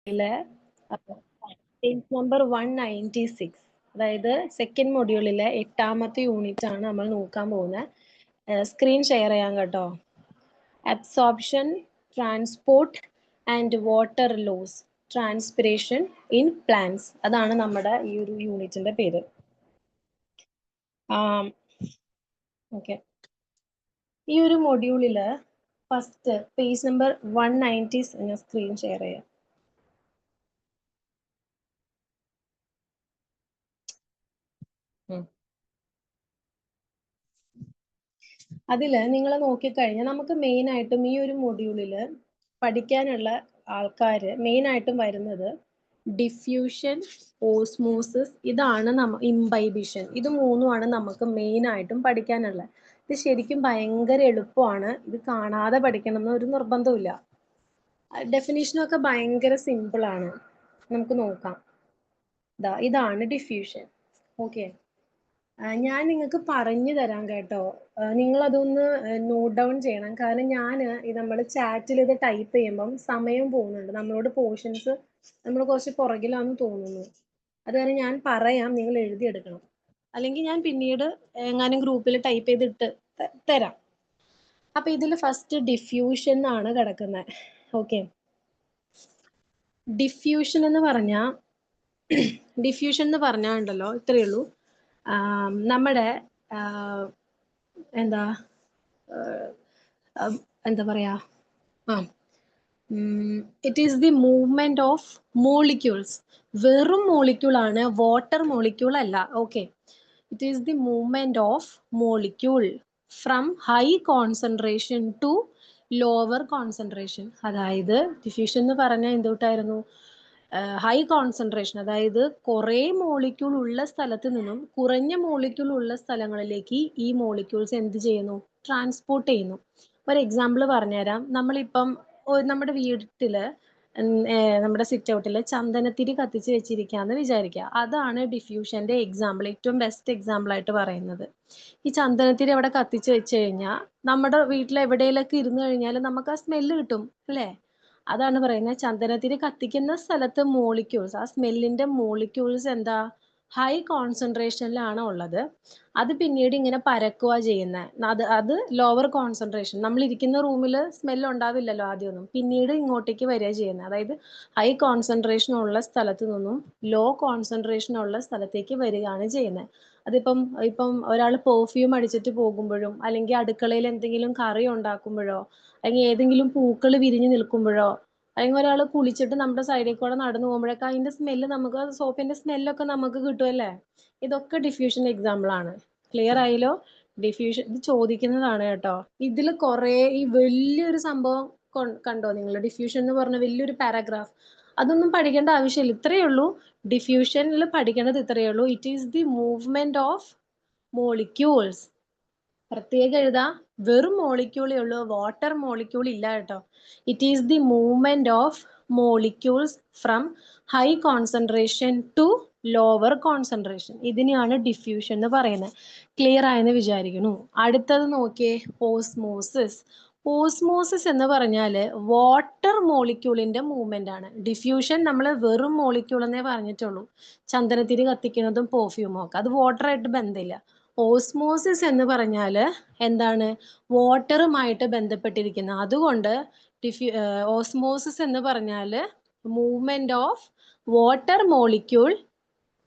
Page number 196, അതായത് second മൊഡ്യൂളിലെ 8ാമത്തെ unit ആണ് നമ്മൾ നോക്കാൻ പോകുന്നത്. സ്ക്രീൻ ഷെയർ ചെയ്യാം കേട്ടോ. Absorption, transport and water loss, transpiration in plants, അതാണ് നമ്മുടെ ഈ ഒരു യൂണിറ്റിന്റെ പേര്. ഓക്കെ, ഈ ഒരു മൊഡ്യൂളില് first page number 190 screen share ചെയ്യാം. അതില് നിങ്ങൾ നോക്കിക്കഴിഞ്ഞാൽ നമുക്ക് മെയിൻ ആയിട്ടും ഈ ഒരു മൊഡ്യൂളില് പഠിക്കാനുള്ള ആൾക്കാര് മെയിൻ ആയിട്ടും വരുന്നത് ഡിഫ്യൂഷൻ, ഓസ്മോസിസ്, ഇതാണ് ഇംബൈബിഷൻ. ഇത് മൂന്നുമാണ് നമുക്ക് മെയിൻ ആയിട്ടും പഠിക്കാനുള്ളത്. ഇത് ശരിക്കും ഭയങ്കര എളുപ്പമാണ്. ഇത് കാണാതെ പഠിക്കണം എന്ന് ഒരു നിർബന്ധമില്ല. ഡെഫിനേഷനൊക്കെ ഭയങ്കര സിമ്പിൾ ആണ്. നമുക്ക് നോക്കാം. ഇതാണ് ഡിഫ്യൂഷൻ. ഓക്കെ, ഞാൻ നിങ്ങൾക്ക് പറഞ്ഞു തരാം കേട്ടോ. നിങ്ങൾ അതൊന്ന് നോട്ട് ഡൗൺ ചെയ്യണം. കാരണം ഞാൻ നമ്മൾ ചാറ്റിൽ ഇത് ടൈപ്പ് ചെയ്യുമ്പം സമയം പോകുന്നുണ്ട്. നമ്മളോട് പോർഷൻസ് നമ്മൾ കുറച്ച് പുറകിലാന്ന് തോന്നുന്നു. അത് കാരണം ഞാൻ പറയാം, നിങ്ങൾ എഴുതിയെടുക്കണം. അല്ലെങ്കിൽ ഞാൻ പിന്നീട് എങ്ങാനും ഗ്രൂപ്പിൽ ടൈപ്പ് ചെയ്തിട്ട് തരാം. അപ്പൊ ഇതിൽ ഫസ്റ്റ് ഡിഫ്യൂഷൻ ആണ് കിടക്കുന്നത്. ഓക്കെ, ഡിഫ്യൂഷൻ എന്ന് പറഞ്ഞാൽ ഉണ്ടല്ലോ, ഇത്രയേ ഉള്ളൂ. നമ്മുടെ എന്താ പറയാ, it is the movement of molecules. വെറും മോളിക്യൂൾ ആണ്, വാട്ടർ മോളിക്യൂൾ അല്ല. Okay, it is the movement of molecule from high concentration to lower concentration. അതായത് ഡിഫ്യൂഷൻ എന്ന് പറഞ്ഞാൽ എന്തുട്ടായിരുന്നു? ഹൈ കോൺസെൻട്രേഷൻ, അതായത് കുറേ മോളിക്യൂൾ ഉള്ള സ്ഥലത്ത് നിന്നും കുറഞ്ഞ മോളിക്യൂൾ ഉള്ള സ്ഥലങ്ങളിലേക്ക് ഈ മോളിക്യൂൾസ് എന്ത് ചെയ്യുന്നു? ട്രാൻസ്പോർട്ട് ചെയ്യുന്നു. ഒരു എക്സാമ്പിൾ പറഞ്ഞുതരാം. നമ്മളിപ്പം നമ്മുടെ വീട്ടില് നമ്മുടെ സിറ്റ് ഔട്ടില് ചന്ദനത്തിരി കത്തിച്ച് വെച്ചിരിക്കാന്ന് വിചാരിക്കുക. അതാണ് ഡിഫ്യൂഷന്റെ എക്സാമ്പിൾ, ഏറ്റവും ബെസ്റ്റ് എക്സാമ്പിൾ ആയിട്ട് പറയുന്നത്. ഈ ചന്ദനത്തിരി അവിടെ കത്തിച്ച് വെച്ച് കഴിഞ്ഞാൽ നമ്മുടെ വീട്ടിൽ എവിടെയെങ്കിലൊക്കെ ഇരുന്ന് കഴിഞ്ഞാൽ നമുക്ക് ആ സ്മെല്ല് കിട്ടും അല്ലേ? അതാണ് പറയുന്നത്, ചന്ദനത്തിരി കത്തിക്കുന്ന സ്ഥലത്ത് മോളിക്യൂൾസ്, ആ സ്മെല്ലിന്റെ മോളിക്യൂൾസ് എന്താ? ഹൈ കോൺസെൻട്രേഷനിലാണ് ഉള്ളത്. അത് പിന്നീട് ഇങ്ങനെ പരക്കുക ചെയ്യുന്നത്. അത് ലോവർ കോൺസെൻട്രേഷൻ, നമ്മൾ ഇരിക്കുന്ന റൂമിൽ സ്മെൽ ഉണ്ടാവില്ലല്ലോ ആദ്യമൊന്നും, പിന്നീട് ഇങ്ങോട്ടേക്ക് വരിക ചെയ്യുന്നത്. അതായത് ഹൈ കോൺസെൻട്രേഷൻ ഉള്ള സ്ഥലത്ത് നിന്നും ലോ കോൺസെൻട്രേഷൻ ഉള്ള സ്ഥലത്തേക്ക് വരികയാണ് ചെയ്യുന്നത്. ഇപ്പം ഒരാൾ പെർഫ്യൂം അടിച്ചിട്ട് പോകുമ്പോഴും, അല്ലെങ്കിൽ അടുക്കളയിൽ എന്തെങ്കിലും കറി ഉണ്ടാക്കുമ്പോഴോ, അല്ലെങ്കിൽ ഏതെങ്കിലും പൂക്കൾ വിരിഞ്ഞു നിൽക്കുമ്പോഴോ, അല്ലെങ്കിൽ ഒരാൾ കുളിച്ചിട്ട് നമ്മുടെ സൈഡിൽ കൂടെ നടന്നു പോകുമ്പോഴൊക്കെ അതിന്റെ സ്മെല്ല് നമുക്ക്, സോപ്പിന്റെ സ്മെല്ലൊക്കെ നമുക്ക് കിട്ടുമല്ലേ? ഇതൊക്കെ ഡിഫ്യൂഷൻ എക്സാമ്പിൾ ആണ്. ക്ലിയർ ആയില്ലോ? ഡിഫ്യൂഷൻ ഇത് ചോദിക്കുന്നതാണ് കേട്ടോ. ഇതിൽ കുറെ ഈ വലിയൊരു സംഭവം കണ്ടോ നിങ്ങൾ? ഡിഫ്യൂഷൻ എന്ന് പറഞ്ഞ വലിയൊരു പാരഗ്രാഫ്, അതൊന്നും പഠിക്കേണ്ട ആവശ്യമില്ല. ഇത്രയേ ഉള്ളൂ. ഡിഫ്യൂഷനിൽ പഠിക്കേണ്ടത് ഇത്രയേ ഉള്ളൂ. It is the movement of molecules. പ്രത്യേകം എഴുതാ, വെറും മോളിക്യൂളേ ഉള്ളൂ, വാട്ടർ മോളിക്യൂൾ ഇല്ല കേട്ടോ. It is the movement of molecules from high concentration to lower concentration. ഇതിനെയാണ് ഡിഫ്യൂഷൻ എന്ന് പറയുന്നത്. ക്ലിയർ ആയെന്ന് വിചാരിക്കുന്നു. അടുത്തത് നോക്കിയേ, ഓസ്മോസിസ്. ഓസ്മോസിസ് എന്ന് പറഞ്ഞാല് വാട്ടർ മോളിക്യൂളിന്റെ മൂവ്മെന്റ് ആണ്. ഡിഫ്യൂഷൻ നമ്മൾ വെറും മോളിക്യൂൾ എന്നേ പറഞ്ഞിട്ടുള്ളൂ. ചന്ദനത്തിരി കത്തിക്കുന്നതും പെർഫ്യൂമും ഒക്കെ അത് വാട്ടറായിട്ട് ബന്ധമില്ല. ഓസ്മോസിസ് എന്ന് പറഞ്ഞാല് എന്താണ്? വാട്ടറുമായിട്ട് ബന്ധപ്പെട്ടിരിക്കുന്ന. അതുകൊണ്ട് ഓസ്മോസിസ് എന്ന് പറഞ്ഞാല് movement of water molecule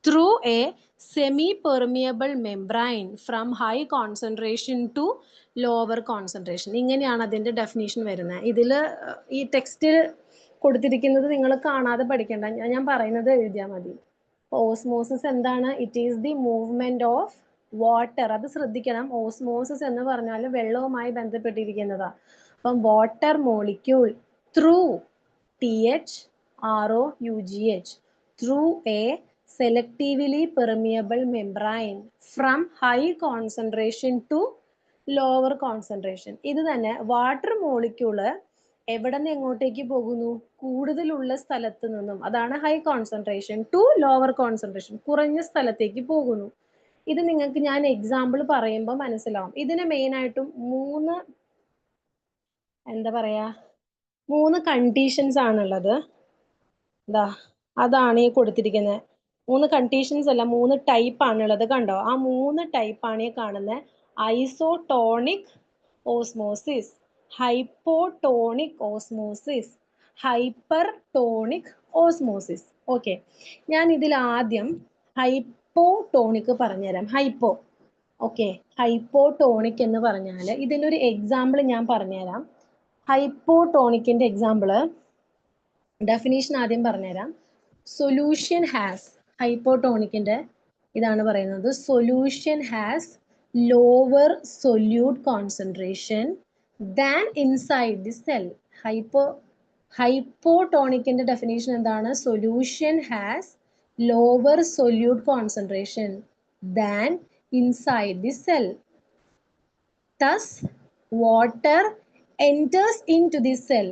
through a semi permeable membrane from high concentration to lower concentration. ഇങ്ങനെയാണ് അതിന്റെ ഡെഫിനേഷൻ വരുന്നത്. ഇതിൽ ഈ ടെക്സ്റ്റ് കൊടുത്തിരിക്കുന്നത് നിങ്ങൾ കാണാതെ പഠിക്കേണ്ട, ഞാൻ പറയുന്നത് എഴുതിയാൽ മതി. ഓസ്മോസിസ് എന്താണ്? It is the movement of water. അത് ശ്രദ്ധിക്കണം. ഓസ്മോസിസ് എന്ന് പറഞ്ഞാൽ വെള്ളവുമായി ബന്ധപ്പെട്ടിരിക്കുന്നതാ. അപ്പം water molecule through THROUGH through a selectively permeable membrane from high concentration to lower concentration. ഇത് തന്നെ വാട്ടർ മോളിക്യൂള് എവിടെ നിന്ന് എങ്ങോട്ടേക്ക് പോകുന്നു? കൂടുതലുള്ള സ്ഥലത്ത് നിന്നും, അതാണ് high concentration, to lower concentration, കുറഞ്ഞ സ്ഥലത്തേക്ക് പോകുന്നു. ഇത് നിങ്ങൾക്ക് ഞാൻ എക്സാമ്പിൾ പറയുമ്പോൾ മനസ്സിലാവും. ഇതിന് മെയിൻ ആയിട്ടും മൂന്ന് കണ്ടീഷൻസ് ആണുള്ളത്. ദാ അതാണ് ഈ കൊടുത്തിരിക്കുന്നത്. 3 കണ്ടീഷൻസ് അല്ല 3 ടൈപ്പ് ആണുള്ളത്. കണ്ടോ? ആ 3 ടൈപ്പ് ആണ് ഈ കാണുന്നത്. Isotonic osmosis, hypotonic osmosis, hypertonic osmosis. Okay, ഞാൻ ഇതിൽ ആദ്യം ഹൈപ്പോടോണിക് പറഞ്ഞുതരാം. ഹൈപ്പോ, ഓക്കെ, ഹൈപ്പോടോണിക് എന്ന് പറഞ്ഞാൽ ഇതിൻ്റെ ഒരു എക്സാമ്പിൾ ഞാൻ പറഞ്ഞുതരാം. ഹൈപ്പോടോണിക്കിന്റെ എക്സാമ്പിള് ഡെഫിനേഷൻ ആദ്യം പറഞ്ഞുതരാം. സൊല്യൂഷൻ ഹാസ്, ഹൈപ്പോടോണിക്കിന്റെ ഇതാണ് പറയുന്നത്. Solution has lower solute concentration than inside the cell. ഹൈപ്പോടോണിക്കിന്റെ ഡെഫിനേഷൻ എന്താണ്? Solution has lower solute concentration than inside the cell. Thus, water enters into the cell.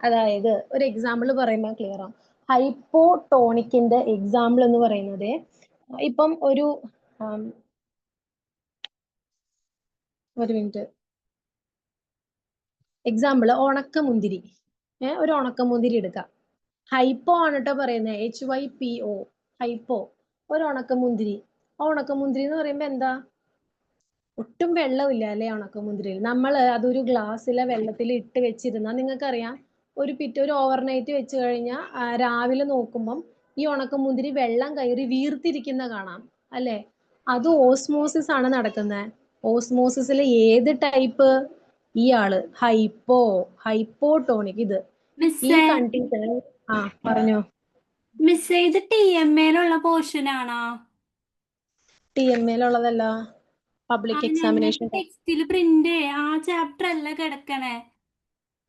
അതായത് ഒരു എക്സാമ്പിൾ പറയുമ്പോൾ ക്ലിയർ ആവും. ഹൈപ്പോടോണിക്കിന്റെ എക്സാമ്പിൾ എന്ന് പറയുന്നത് ഇപ്പം ഒരു മിനിറ്റ്, എക്സാമ്പിൾ ഉണക്കമുന്തിരി. ഒരു ഉണക്കമുന്തിരി എടുക്കാം. ഹൈപ്പോ ആണ് കേട്ടോ പറയുന്നത്, HYPO, ഹൈപ്പോ. ഒരു ഉണക്കമുന്തിരി. ആ ഉണക്കമുന്തിരി എന്ന് പറയുമ്പോൾ എന്താ? ഒട്ടും വെള്ളമില്ല അല്ലെ ഉണക്കമുന്തിരിയിൽ. നമ്മൾ അതൊരു ഗ്ലാസ്സിലെ വെള്ളത്തിൽ ഇട്ട് വെച്ചിരുന്നാൽ നിങ്ങൾക്കറിയാം, ഒരു ഓവർനൈറ്റ് വെച്ച് കഴിഞ്ഞാൽ രാവിലെ നോക്കുമ്പം ഈ ഉണക്കമുന്തിരി വെള്ളം കയറി വീർത്തിരിക്കുന്ന കാണാം അല്ലെ? അത് ഓസ്മോസിസ് ആണ് നടക്കുന്നത്. ഓസ്മോസിസിൽ ഏത് ടൈപ്പ്? ഈ ആള് ഹൈപ്പോടോണിക്. ഇത് ഈ കണ്ടീഷൻ. ആ പറഞ്ഞോ. മിസ്, ഇത് TMA പോർഷൻ ആണോ? TMA ഉള്ളതല്ല, പബ്ലിക് എക്സാമിനേഷൻ ടെക്സ്റ്റിൽ പ്രിന്റ് ആ ചാപ്റ്റർ അല്ല കിടക്കണേ.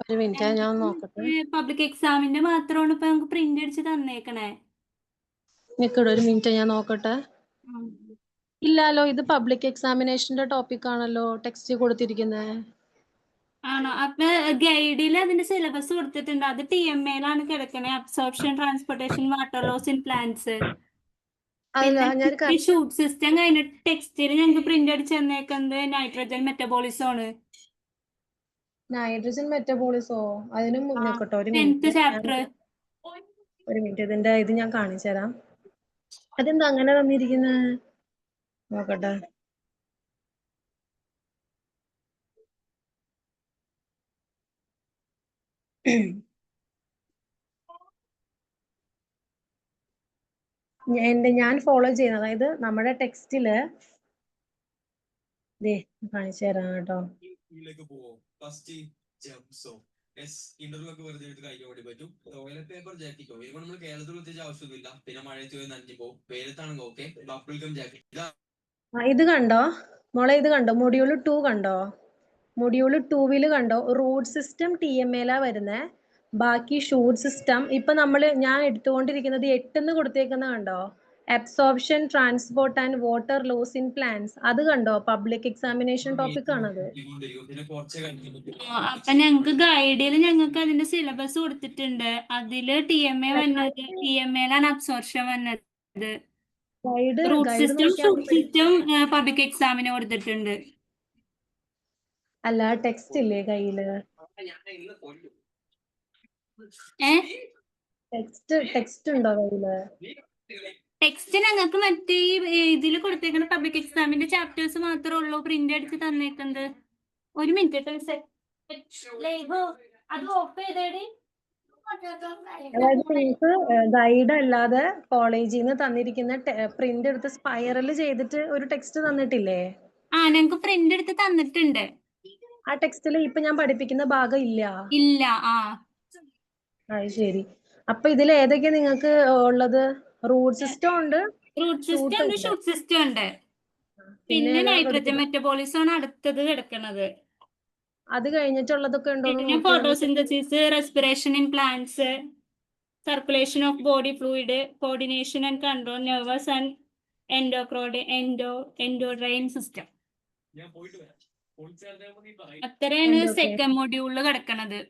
ഒരു മിനിറ്റ് ഞാൻ നോക്കട്ടെ. പബ്ലിക് എക്സാമിന്റെ മാത്രമാണ് ഇപ്പൊ നമുക്ക് പ്രിന്റ് അടിച്ച് തന്നേക്കണേ. നിക്കട ഒരു മിനിറ്റ് ഞാൻ നോക്കട്ടെ. ഇല്ലാലോ, ഇത് പബ്ലിക് എക്സാമിനേഷന്റെ ടോപ്പിക് ആണല്ലോ ടെക്സ്റ്റ് കൊടുത്തിരിക്കുന്നത്. ആണോ? അപ്പൊ ഗൈഡിൽ അതിന്റെ സിലബസ് കൊടുത്തിട്ടുണ്ട്. അത് TMA കിടക്കണേ. Absorption, transportation, water loss in plants. പിന്നെ ഷൂട്ട് സിസ്റ്റം കഴിഞ്ഞിട്ട് ടെക്സ്റ്റിൽ ഞങ്ങൾക്ക് പ്രിന്റ് അടിച്ച് തന്നേക്കുന്നത് നൈട്രജൻ മെറ്റബോളിസം ആണ്. നൈട്രജൻ മെറ്റബോളിസോ? അതിന് നിക്കട്ടോ ഒരു 10th ചാപ്റ്റർ. ഒരു മിനിറ്റ്, ഇതിന്റെ ഇത് ഞാൻ കാണിച്ചു തരാം. അതെന്താ അങ്ങനെ തന്നിരിക്കുന്നത്? നോക്കട്ടെ. ഞാൻ ഫോളോ ചെയ്യുന്നത്, അതായത് നമ്മുടെ ടെക്സ്റ്റില് കാണിച്ചു തരാം കേട്ടോ. ഇന്റർവ്യൂ വെറുതെ എടുത്ത് കഴിഞ്ഞു ഓടി പറ്റും. ടോയ്ലറ്റ് പേപ്പർ ജാക്കറ്റോ ഇവ നമ്മൾ കേരളത്തിൽ പ്രത്യേകിച്ച് ആവശ്യമൊന്നുമില്ല. പിന്നെ മഴയത്ത് പോയി നനഞ്ഞു പോകും. വെയിലത്താണെങ്കിൽ ഓക്കെ, ബബിൾ ഗം ജാക്കറ്റ്. ഇത് കണ്ടോ മോളെ? ഇത് കണ്ടോ? മൊഡ്യൂൾ 2 കണ്ടോ? മൊഡ്യൂൾ 2 കണ്ടോ? റൂട്ട് സിസ്റ്റം TMA വരുന്നേ. ബാക്കി ഷൂട്ട് സിസ്റ്റം ഇപ്പൊ ഞാൻ എടുത്തുകൊണ്ടിരിക്കുന്നത് 8 കൊടുത്തേക്കുന്ന കണ്ടോ? Absorption, transport and water loss in plants. അത് കണ്ടോ? പബ്ലിക് എക്സാമിനേഷൻ ടോപ്പിക് ആണത്. അപ്പൊ ഞങ്ങൾക്ക് ഗൈഡിൽ ഞങ്ങൾക്ക് അതിന്റെ സിലബസ് കൊടുത്തിട്ടുണ്ട്. അതില് TMA വന്നത്, TMA അബ്സോർപ്ഷൻ വന്നത്. Root system, shoot system public എക്സാമിന് കൊടുത്തിട്ടുണ്ട്. അല്ല, ടെക്സ്റ്റ് ഇല്ലേ കയ്യില്? ടെക്സ്റ്റ് ഉണ്ടോ കയ്യില്? ടെക്സ്റ്റ് ഞങ്ങൾക്ക് മറ്റേ ഇതിൽ കൊടുത്തേക്കുന്ന പബ്ലിക് എക്സാമിന്റെ ചാപ്റ്റേഴ്സ് മാത്രമേ ഉള്ളൂ പ്രിന്റ് അടിച്ച് തന്നേക്കുന്നത്. ഒരു മിനിറ്റ്, അത് ഓഫ് ചെയ്തേടി. അതായത് നിങ്ങൾക്ക് ഗൈഡ് അല്ലാതെ കോളേജിൽ നിന്ന് തന്നിരിക്കുന്ന പ്രിന്റ് എടുത്ത് സ്പൈറൽ ചെയ്തിട്ട് ഒരു ടെക്സ്റ്റ് തന്നിട്ടില്ലേ? ഞങ്ങൾക്ക് പ്രിന്റ് എടുത്ത് തന്നിട്ടുണ്ട്. ആ ടെക്സ്റ്റിൽ ഇപ്പൊ ഞാൻ പഠിപ്പിക്കുന്ന ഭാഗം ഇല്ല. അത് ശരി. അപ്പൊ ഇതിൽ ഏതൊക്കെയാ നിങ്ങൾക്ക് ഉള്ളത്? റൂട്ട് സിസ്റ്റം ഉണ്ട്, ഷൂട്ട് സിസ്റ്റം ഉണ്ട്. പിന്നെ നൈട്രജൻ മെറ്റബോളിസം ആണ് അടുത്തത് കിടക്കുന്നത്. അത് കഴിഞ്ഞിട്ടുള്ളതൊക്കെ ഉണ്ടോ? Photosynthesis, respiration in plants, circulation of body fluid, coordination and control, nervous and endocrine system. അത്രയാണ് സെക്കൻഡ് മൊഡ്യൂളിൽ കിടക്കണത്.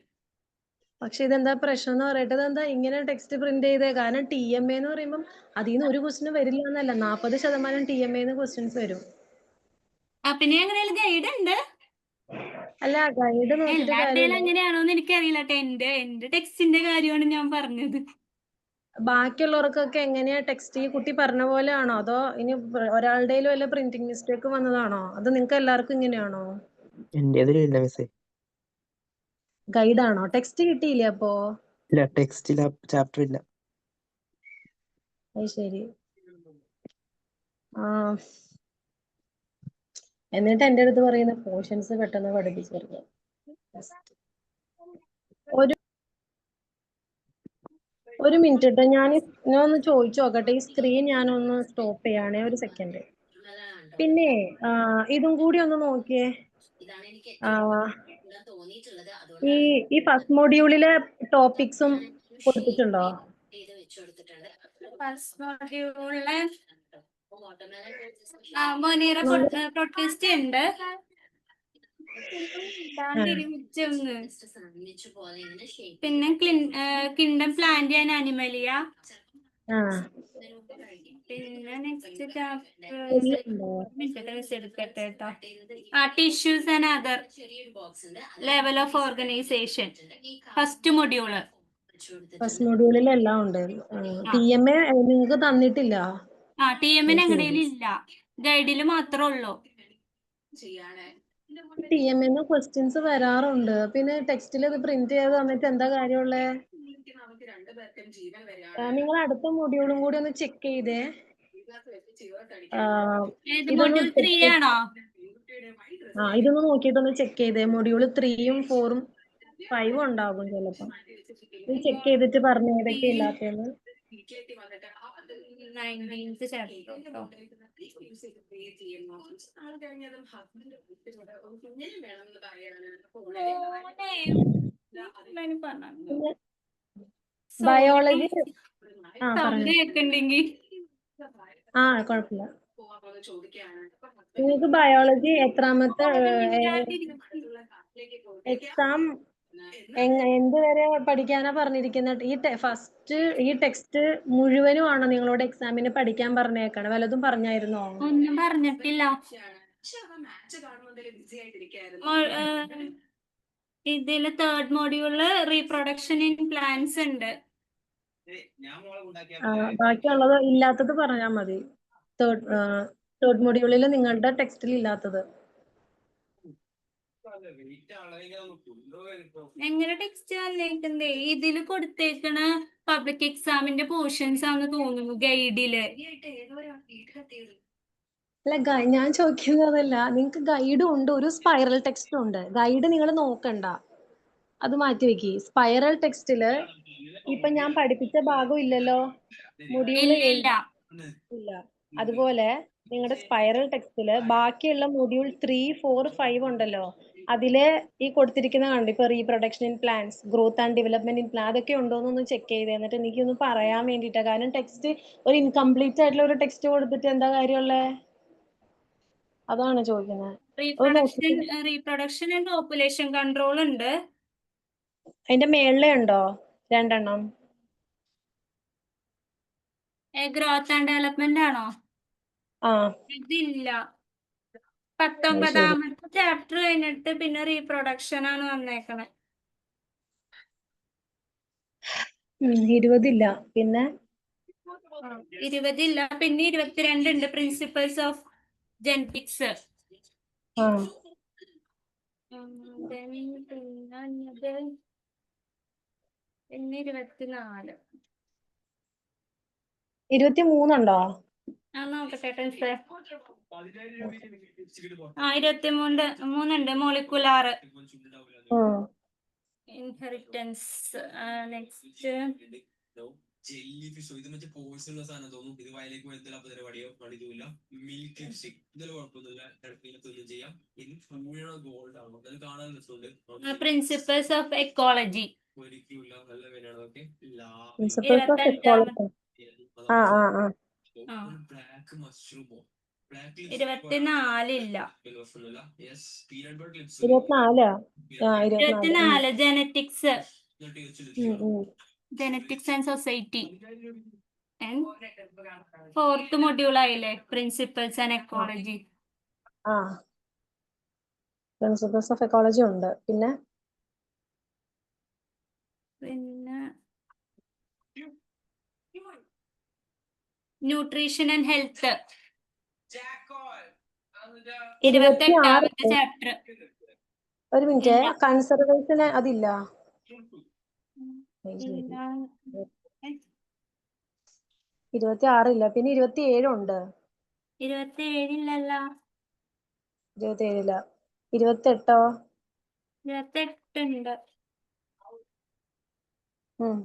പക്ഷെ ഇതെന്താ പ്രശ്നം എന്ന് പറയട്ടെ? ഇതെന്താ ഇങ്ങനെ ടെക്സ്റ്റ് പ്രിന്റ് ചെയ്തേ? കാരണം TMA എന്ന് പറയുമ്പോൾ അതിൽ നിന്ന് ഒരു ക്വസ്റ്റ്യൻ വരില്ല എന്നല്ല, 40% TMA ക്വസ്റ്റ്യൻസ് വരും. പിന്നെ അങ്ങനെയുള്ള ഗൈഡ് ഉണ്ട്. അല്ല, ഗൈഡ് നോക്കിയിട്ട് അങ്ങനെയാണോന്ന് എനിക്കറിയില്ല. എന്റെ ടെക്സ്റ്റിന്റെ കാര്യമാണ് ഞാൻ പറഞ്ഞത്. ബാക്കിയുള്ളവർക്കൊക്കെ എങ്ങനെയാ ടെക്സ്റ്റ് ഈ കുട്ടി പറഞ്ഞ പോലെ ആണോ അതോ ഇനി ഒരാളുടെ വല്ല പ്രിന്റിംഗ് മിസ്റ്റേക്ക് വന്നതാണോ അത് നിങ്ങൾക്ക് എല്ലാവർക്കും ഇങ്ങനെയാണോ? എന്റേതിലില്ല മിസ്സേ. ഗൈഡ് ആണോ? ടെക്സ്റ്റ് കിട്ടിയില്ലേ അപ്പോ? ഇല്ല, ടെക്സ്റ്റിൽ ചാപ്റ്റർ ഇല്ല. അത് ശരി. ആ എന്നിട്ട് എൻ്റെ അടുത്ത് പറയുന്ന പോർഷൻസ് പെട്ടെന്ന് പഠിപ്പിച്ചെടുക്കുക. ഒരു മിനിറ്റ് കേട്ടോ, ഞാൻ ഒന്ന് ചോദിച്ചു നോക്കട്ടെ. ഈ സ്ക്രീൻ ഞാനൊന്ന് സ്റ്റോപ്പ് ചെയ്യാണേ, ഒരു സെക്കൻഡ്. പിന്നെ ഇതും കൂടി ഒന്ന് നോക്കിയേ. ഈ ഫസ്റ്റ് മോഡ്യൂളിലെ ടോപ്പിക്സും കൊടുത്തിട്ടുണ്ടോ? പ്രൊട്ടസ്റ്റ് ഉണ്ട്. പിന്നെ കിങ്ഡം പ്ലാന്റ് ആൻഡ് അനിമലിയ. പിന്നെ നെക്സ്റ്റ് ചാപ്റ്റർ എടുക്കട്ടെ കേട്ടോ. Tissues and other level of organisation. First module. First മൊഡ്യൂളിൽ എല്ലാം ഉണ്ട്. TMA നിങ്ങൾക്ക് തന്നിട്ടില്ല. TMA ഞങ്ങളുടെ ഇല്ല, ഗൈഡില് മാത്രമേ ഉള്ളൂ. TMA ക്വസ്റ്റ്യൻസ് വരാറുണ്ട്. പിന്നെ ടെക്സ്റ്റിൽ ഇത് പ്രിന്റ് ചെയ്ത് തന്നിട്ട് എന്താ കാര്യമുള്ളേ? നിങ്ങൾ അടുത്ത മൊഡ്യൂളും കൂടി ഒന്ന് ചെക്ക് ചെയ്തേ. ഇതൊന്ന് നോക്കിയിട്ടൊന്ന് ചെക്ക് ചെയ്തേ. മൊഡ്യൂൾ 3ഉം 4ഉം 5ഉം ഉണ്ടാകും ചിലപ്പോ. ചെക്ക് ചെയ്തിട്ട് പറഞ്ഞു ഏതൊക്കെ ഇല്ലാത്തതെന്ന്. ബയോളജി കുഴപ്പമില്ല. നിങ്ങൾക്ക് ബയോളജി എത്രാമത്തെ എക്സാം എന്തുവരെ പഠിക്കാനാ പറഞ്ഞിരിക്കുന്നത്? ഈ ടെക്സ്റ്റ് മുഴുവനും ആണോ നിങ്ങളോട് എക്സാമിന് പഠിക്കാൻ പറഞ്ഞേക്കാണ്? വല്ലതും പറഞ്ഞായിരുന്നോ? ഒന്നും പറഞ്ഞിട്ടില്ല. ഇതില് third module reproduction in plants ഉണ്ട്. ബാക്കിയുള്ളത് ഇല്ലാത്തത് പറഞ്ഞാൽ മതി. തേർഡ് മൊഡ്യൂളിൽ നിങ്ങളുടെ ടെക്സ്റ്റിൽ ഇല്ലാത്തത്. എങ്ങനെ ടെക്സ്റ്റ് വന്നേക്കുന്നേ? ഇതില് കൊടുത്തേക്കണ പബ്ലിക് എക്സാമിന്റെ പോർഷൻസ് ആണെന്ന് തോന്നുന്നു ഗൈഡില്. അല്ല, ഞാൻ ചോദിക്കുന്നതല്ല. നിങ്ങൾക്ക് ഗൈഡും ഉണ്ട്, ഒരു സ്പൈറൽ ടെക്സ്റ്റും ഉണ്ട്. ഗൈഡ് നിങ്ങൾ നോക്കണ്ട, അത് മാറ്റി വെക്കി. സ്പൈറൽ ടെക്സ്റ്റില് ഇപ്പൊ ഞാൻ പഠിപ്പിച്ച ഭാഗം ഇല്ലല്ലോ, മൊഡ്യൂള് ഇല്ല. അതുപോലെ നിങ്ങളുടെ സ്പൈറൽ ടെക്സ്റ്റില് ബാക്കിയുള്ള മൊഡ്യൂൾ 3, 4, 5 ഉണ്ടല്ലോ, അതില് ഈ കൊടുത്തിരിക്കുന്ന കണ്ടു. ഇപ്പൊ reproduction in plants, growth and development in plant, അതൊക്കെ ഉണ്ടോന്നൊന്ന് ചെക്ക് ചെയ്ത് എന്നിട്ട് എനിക്കൊന്ന് പറയാൻ വേണ്ടിട്ടാ. കാരണം ടെക്സ്റ്റ് ഒരു ഇൻകംപ്ലീറ്റ് ആയിട്ടുള്ള ഒരു ടെക്സ്റ്റ് കൊടുത്തിട്ട് എന്താ കാര്യമുള്ളേ? അതാണ് ചോദിക്കുന്നത്. റീപ്രൊഡക്ഷൻ ആൻഡ് പോപ്പുലേഷൻ കൺട്രോൾ ഉണ്ട്. അതിന്റെ മേളിലേ ഉണ്ടോ 2 എണ്ണം? ഗ്രോത്ത് ആൻഡ് ഡെവലപ്മെന്റ് ആണോ? ഇതില്ല. 19ാമത്തെ ചാപ്റ്റർ കഴിഞ്ഞിട്ട് പിന്നെ റീപ്രൊഡക്ഷൻ ആണ് വന്നേക്കണേ. 20 ഇല്ല. പിന്നെ 20 ഇല്ല. പിന്നെ 22 ഉണ്ട്, പ്രിൻസിപ്പൽസ് ഓഫ് ജെനറ്റിക്സ്. പിന്നെ 24. 23 ഉണ്ടോ? നോക്കട്ടെ. 23 ഉണ്ട്. Molecular inheritance. നെക്സ്റ്റ് ജെല്ലി ഫിഷോ ഇത് മറ്റേ പോഴ്സ് ഉള്ള സാധനം തോന്നും. ഇത് വയലേക്ക് പോയതിൽ അപ്പൊ പരിപാടിയോ പണിതുമില്ല. മിൽക്ക് ലിപ്സ്റ്റിക് ഇതിൽ കുഴപ്പമൊന്നുമില്ല. കിടക്കിലൊന്നും ചെയ്യാം. ഇനി മുഴുവൻ ഗോൾഡ് ആണോ? അത് കാണാൻ രസമുണ്ട്. പ്രിൻസിപ്പൽസ് ഓഫ് എക്കോളജി ഒരിക്കലും നല്ല പേരാണ്. Okay, black മഷ്റൂമോ? 24 ഇല്ല. 24 genetics. Genetics and society. 4th module ആയില്ലേ, principles and ecology. Principles of ecology ഉണ്ട്. പിന്നെ ന്യൂട്രീഷൻ ആൻഡ് ഹെൽത്ത് 26 28ാമത്തെ ചാപ്റ്റർ. ഒരു മിനിറ്റ്, കൺസർവേഷന് അതില്ല. 26 ഇല്ല, പിന്നെ 27 ഉണ്ട്. 27 ഇല്ലല്ലോ. 27 ഇല്ല. 28ഓ? 28 ഉണ്ട്. ഉം.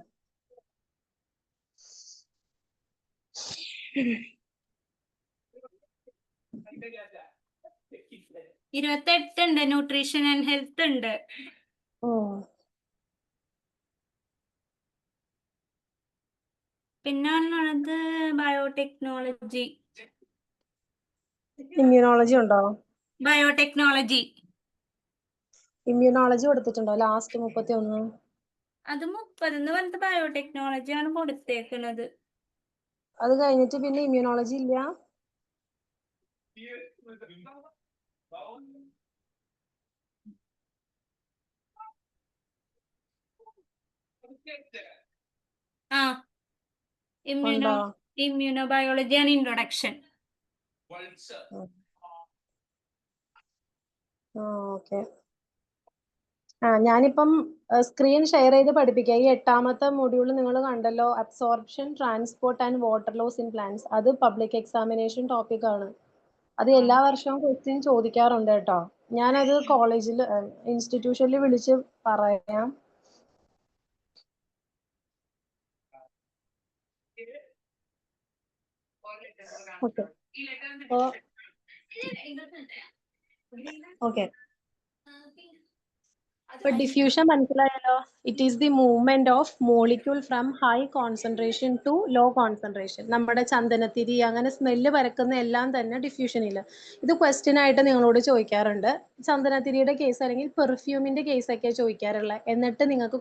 28 ഉണ്ട്. ന്യൂട്രീഷൻ ആൻഡ് ഹെൽത്ത് ഉണ്ട്. പിന്നെ ഉള്ളത് ബയോടെക്നോളജി. ഇമ്മ്യൂണോളജി ഉണ്ടോ? ബയോടെക്നോളജി ഇമ്മ്യൂണോളജി കൊടുത്തിട്ടുണ്ടോ ലാസ്റ്റ് 31? അത് 30 പറഞ്ഞിട്ട് ബയോടെക്നോളജി ആണ് കൊടുത്തേക്കുന്നത്. അത് കഴിഞ്ഞിട്ട് പിന്നെ ഇമ്മ്യൂണോളജി ഇല്ല. ആ ഇമ്മ്യൂണോബയോളജി ആണ് ഇൻട്രൊഡക്ഷൻ. ഓക്കെ. ഞാനിപ്പം സ്ക്രീൻ ഷെയർ ചെയ്ത് പഠിപ്പിക്കാം. ഈ 8ാമത്തെ മൊഡ്യൂൾ നിങ്ങൾ കണ്ടല്ലോ, absorption, transport and water loss in plants. അത് പബ്ലിക് എക്സാമിനേഷൻ ടോപ്പിക് ആണ്. അത് എല്ലാ വർഷവും ക്വസ്റ്റ്യൻ ചോദിക്കാറുണ്ട് കേട്ടോ. ഞാനത് കോളേജിൽ ഇൻസ്റ്റിറ്റ്യൂഷനിൽ വിളിച്ച് പറയാം. ഓക്കെ. അപ്പൊ ഡിഫ്യൂഷൻ മനസ്സിലായല്ലോ. It is the movement of molecule from high concentration to low concentration. നമ്മുടെ ചന്ദനത്തിരി അങ്ങനെ സ്മെല്ല് പരക്കുന്ന എല്ലാം തന്നെ ഡിഫ്യൂഷനില്ല. ഇത് ക്വസ്റ്റ്യൻ ആയിട്ട് നിങ്ങളോട് ചോദിക്കാറുണ്ട്. ചന്ദനത്തിരിയുടെ കേസ് അല്ലെങ്കിൽ പെർഫ്യൂമിന്റെ കേസൊക്കെ ചോദിക്കാറുള്ളത്. എന്നിട്ട് നിങ്ങൾക്ക്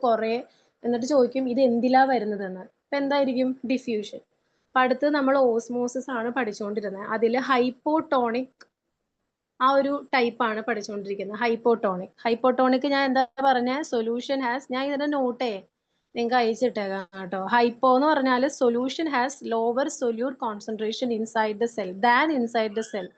എന്നിട്ട് ചോദിക്കും ഇത് എന്തിലാ വരുന്നതെന്ന്. അപ്പൊ എന്തായിരിക്കും? ഡിഫ്യൂഷൻ. അപ്പൊ അടുത്ത് നമ്മൾ ഓസ്മോസിസ് ആണ് പഠിച്ചുകൊണ്ടിരുന്നത്. അതിൽ ഹൈപ്പോട്ടോണിക് ആ ഒരു ടൈപ്പാണ് പഠിച്ചുകൊണ്ടിരിക്കുന്നത്. ഹൈപ്പോട്ടോണിക് ഞാൻ എന്താ പറഞ്ഞ, സൊല്യൂഷൻ ഹാസ്, ഞാൻ ഇതിന്റെ നോട്ടേ നിങ്ങൾക്ക് അയച്ചിട്ടേക്കാം കേട്ടോ. ഹൈപ്പോ എന്ന് പറഞ്ഞാൽ solution has lower solute concentration inside the cell than inside the cell.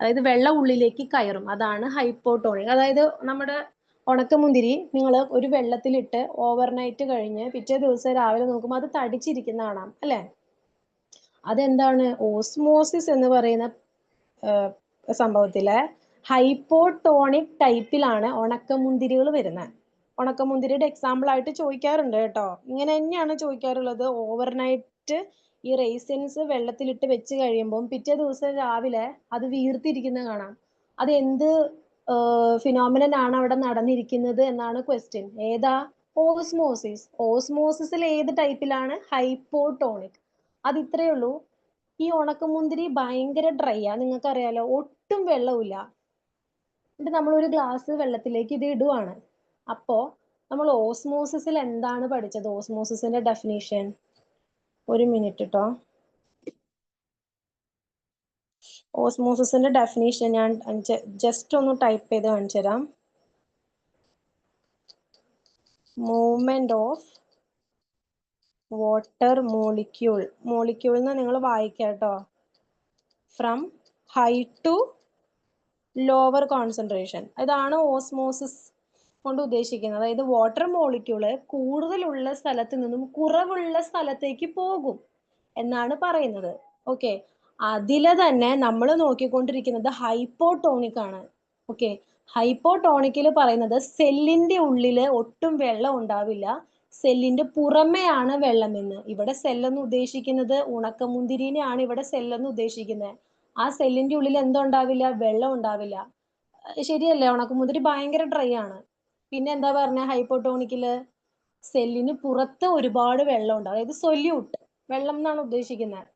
അതായത് വെള്ളം ഉള്ളിലേക്ക് കയറും. അതാണ് ഹൈപ്പോട്ടോണിക്. അതായത് നമ്മുടെ ഉണക്കമുന്തിരി നിങ്ങൾ ഒരു വെള്ളത്തിലിട്ട് ഓവർനൈറ്റ് കഴിഞ്ഞ് പിറ്റേ ദിവസം രാവിലെ നോക്കുമ്പോൾ അത് തടിച്ചിരിക്കുന്ന കാണാം അല്ലേ? അതെന്താണ്? ഓസ്മോസിസ് എന്ന് പറയുന്ന സംഭവത്തിലെ ഹൈപ്പോട്ടോണിക് ടൈപ്പിലാണ് ഉണക്കമുന്തിരികൾ വരുന്നത്. ഉണക്കമുന്തിരിയുടെ എക്സാമ്പിൾ ആയിട്ട് ചോദിക്കാറുണ്ട് കേട്ടോ. ഇങ്ങനെ തന്നെയാണ് ചോദിക്കാറുള്ളത്. ഓവർനൈറ്റ് ഈ റേസിൻസ് വെള്ളത്തിലിട്ട് വെച്ച് കഴിയുമ്പോൾ പിറ്റേ ദിവസം രാവിലെ അത് വീർത്തിരിക്കുന്നത് കാണാം. അത് എന്ത് ഫിനോമിനൻ ആണ് അവിടെ നടന്നിരിക്കുന്നത് എന്നാണ് ക്വസ്റ്റ്യൻ. ഏതാ? ഓസ്മോസിസ്. ഓസ്മോസിസിൽ ഏത് ടൈപ്പിലാണ്? ഹൈപ്പോട്ടോണിക്. അത് ഇത്രയേ ഉള്ളൂ. ഈ ഉണക്കമുന്തിരി ഭയങ്കര ഡ്രൈ ആ, നിങ്ങൾക്കറിയാലോ, ഒട്ടും വെള്ളമില്ല. എന്നിട്ട് നമ്മൾ ഒരു ഗ്ലാസ് വെള്ളത്തിലേക്ക് ഇത് ഇടുവാണ്. അപ്പോ നമ്മൾ ഓസ്മോസിസിൽ എന്താണ് പഠിച്ചത്? ഓസ്മോസിസിന്റെ ഡെഫിനിഷൻ ഒരു മിനിറ്റ് കേട്ടോ. ഓസ്മോസിസിന്റെ ഡെഫിനിഷൻ ഞാൻ ജസ്റ്റ് ഒന്ന് ടൈപ്പ് ചെയ്ത് കാണിച്ചു തരാം. Movement of water molecule. മോളിക്യൂളിന് നിങ്ങൾ വായിക്കാം കേട്ടോ. From high to lower concentration. ഇതാണ് ഓസ്മോസിസ് കൊണ്ട് ഉദ്ദേശിക്കുന്നത്. അതായത് വാട്ടർ മോളിക്യൂള് കൂടുതലുള്ള സ്ഥലത്ത് നിന്നും കുറവുള്ള സ്ഥലത്തേക്ക് പോകും എന്നാണ് പറയുന്നത്. ഓക്കെ. അതിലെ തന്നെ നമ്മൾ നോക്കിക്കൊണ്ടിരിക്കുന്നത് ഹൈപ്പോട്ടോണിക് ആണ്. ഓക്കെ. ഹൈപ്പോട്ടോണിക്കിൽ പറയുന്നത് സെല്ലിന്റെ ഉള്ളില് ഒട്ടും വെള്ളം ഉണ്ടാവില്ല, സെല്ലിന്റെ പുറമെയാണ് വെള്ളമെന്ന്. ഇവിടെ സെല്ലെന്ന് ഉദ്ദേശിക്കുന്നത് ഉണക്കമുന്തിരിനെയാണ് ഇവിടെ സെല്ലെന്ന് ഉദ്ദേശിക്കുന്നത്. ആ സെല്ലിന്റെ ഉള്ളിൽ എന്തുണ്ടാവില്ല? വെള്ളം ഉണ്ടാവില്ല. ശരിയല്ലേ? ഉണക്കമുന്തിരി ഭയങ്കര ഡ്രൈ ആണ്. പിന്നെ എന്താ പറഞ്ഞ? ഹൈപ്പോട്ടോണിക്കില് സെല്ലിന് പുറത്ത് ഒരുപാട് വെള്ളം ഉണ്ട്. അതായത് സൊല്യൂട്ട് വെള്ളം എന്നാണ് ഉദ്ദേശിക്കുന്നത്.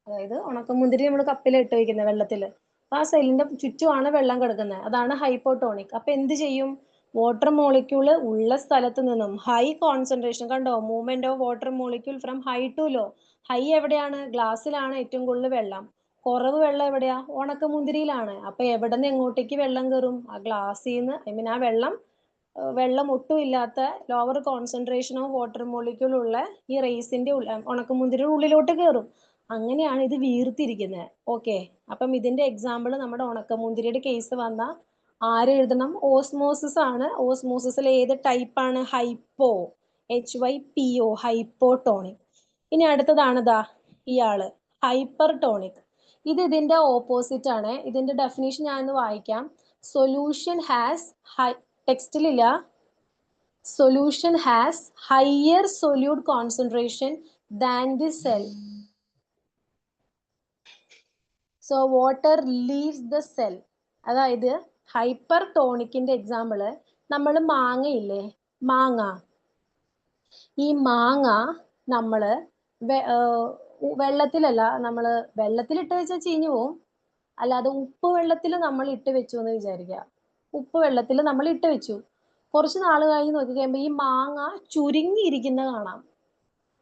അതായത് ഉണക്കമുന്തിരി നമ്മൾ കപ്പിലിട്ട് വയ്ക്കുന്നത് വെള്ളത്തില്, ആ സെല്ലിന്റെ ചുറ്റുമാണ് വെള്ളം കിടക്കുന്നത്. അതാണ് ഹൈപ്പോട്ടോണിക്. അപ്പൊ എന്ത് ചെയ്യും? വാട്ടർ മോളിക്യൂള് ഉള്ള സ്ഥലത്ത് നിന്നും ഹൈ കോൺസെൻട്രേഷൻ, കണ്ടോ? Movement of water molecule from high to low. High എവിടെയാണ്? ഗ്ലാസ്സിലാണ് ഏറ്റവും കൂടുതൽ വെള്ളം. കുറവ് വെള്ളം എവിടെയാ? ഉണക്കമുന്തിരിയിലാണ്. അപ്പൊ എവിടെ നിന്ന് എങ്ങോട്ടേക്ക് വെള്ളം കയറും? ആ ഗ്ലാസ്സിൽ നിന്ന്, ആ വെള്ളം ഒട്ടും ഇല്ലാത്ത lower concentration of water molecule ഉള്ള ഈ റേസിന്റെ ഉണക്കമുന്തിരിയുടെ ഉള്ളിലോട്ട് കയറും. അങ്ങനെയാണ് ഇത് വീർത്തിരിക്കുന്നത്. ഓക്കെ, അപ്പം ഇതിന്റെ എക്സാമ്പിൾ നമ്മുടെ ഉണക്കമുന്തിരിയുടെ കേസ് വന്ന ആര് എഴുതണം? ഓസ്മോസിസ് ആണ്. ഓസ്മോസിസിൽ ഏത് ടൈപ്പ് ആണ്? Hypo, HYPO, hypotonic. ഇനി അടുത്തതാണ് ദാ ഇയാള് ഹൈപ്പർ ടോണിക്. ഇത് ഇതിന്റെ ഓപ്പോസിറ്റ് ആണ്. ഇതിന്റെ ഡെഫിനേഷൻ ഞാൻ ഒന്ന് വായിക്കാം. സൊല്യൂഷൻ ഹാസ് ടെക്സ്റ്റിലില്ല. Solution has higher solute concentration than the cell. So water leaves the cell. അതായത് ഹൈപ്പർ ടോണിക്കിന്റെ എക്സാമ്പിൾ നമ്മൾ മാങ്ങയില്ലേ, മാങ്ങ. ഈ മാങ്ങ നമ്മള് വെള്ളത്തിലല്ല, നമ്മള് വെള്ളത്തിലിട്ട് വെച്ചാൽ ചീഞ്ഞു പോവും. അല്ലാതെ ഉപ്പ് വെള്ളത്തിൽ നമ്മൾ ഇട്ട് വെച്ചു എന്ന് വിചാരിക്കുക. ഉപ്പ് വെള്ളത്തിൽ നമ്മൾ ഇട്ട് വെച്ചു, കുറച്ച് നാൾ കഴിഞ്ഞ് നോക്കി കഴിയുമ്പോൾ ഈ മാങ്ങ ചുരുങ്ങിയിരിക്കുന്ന കാണാം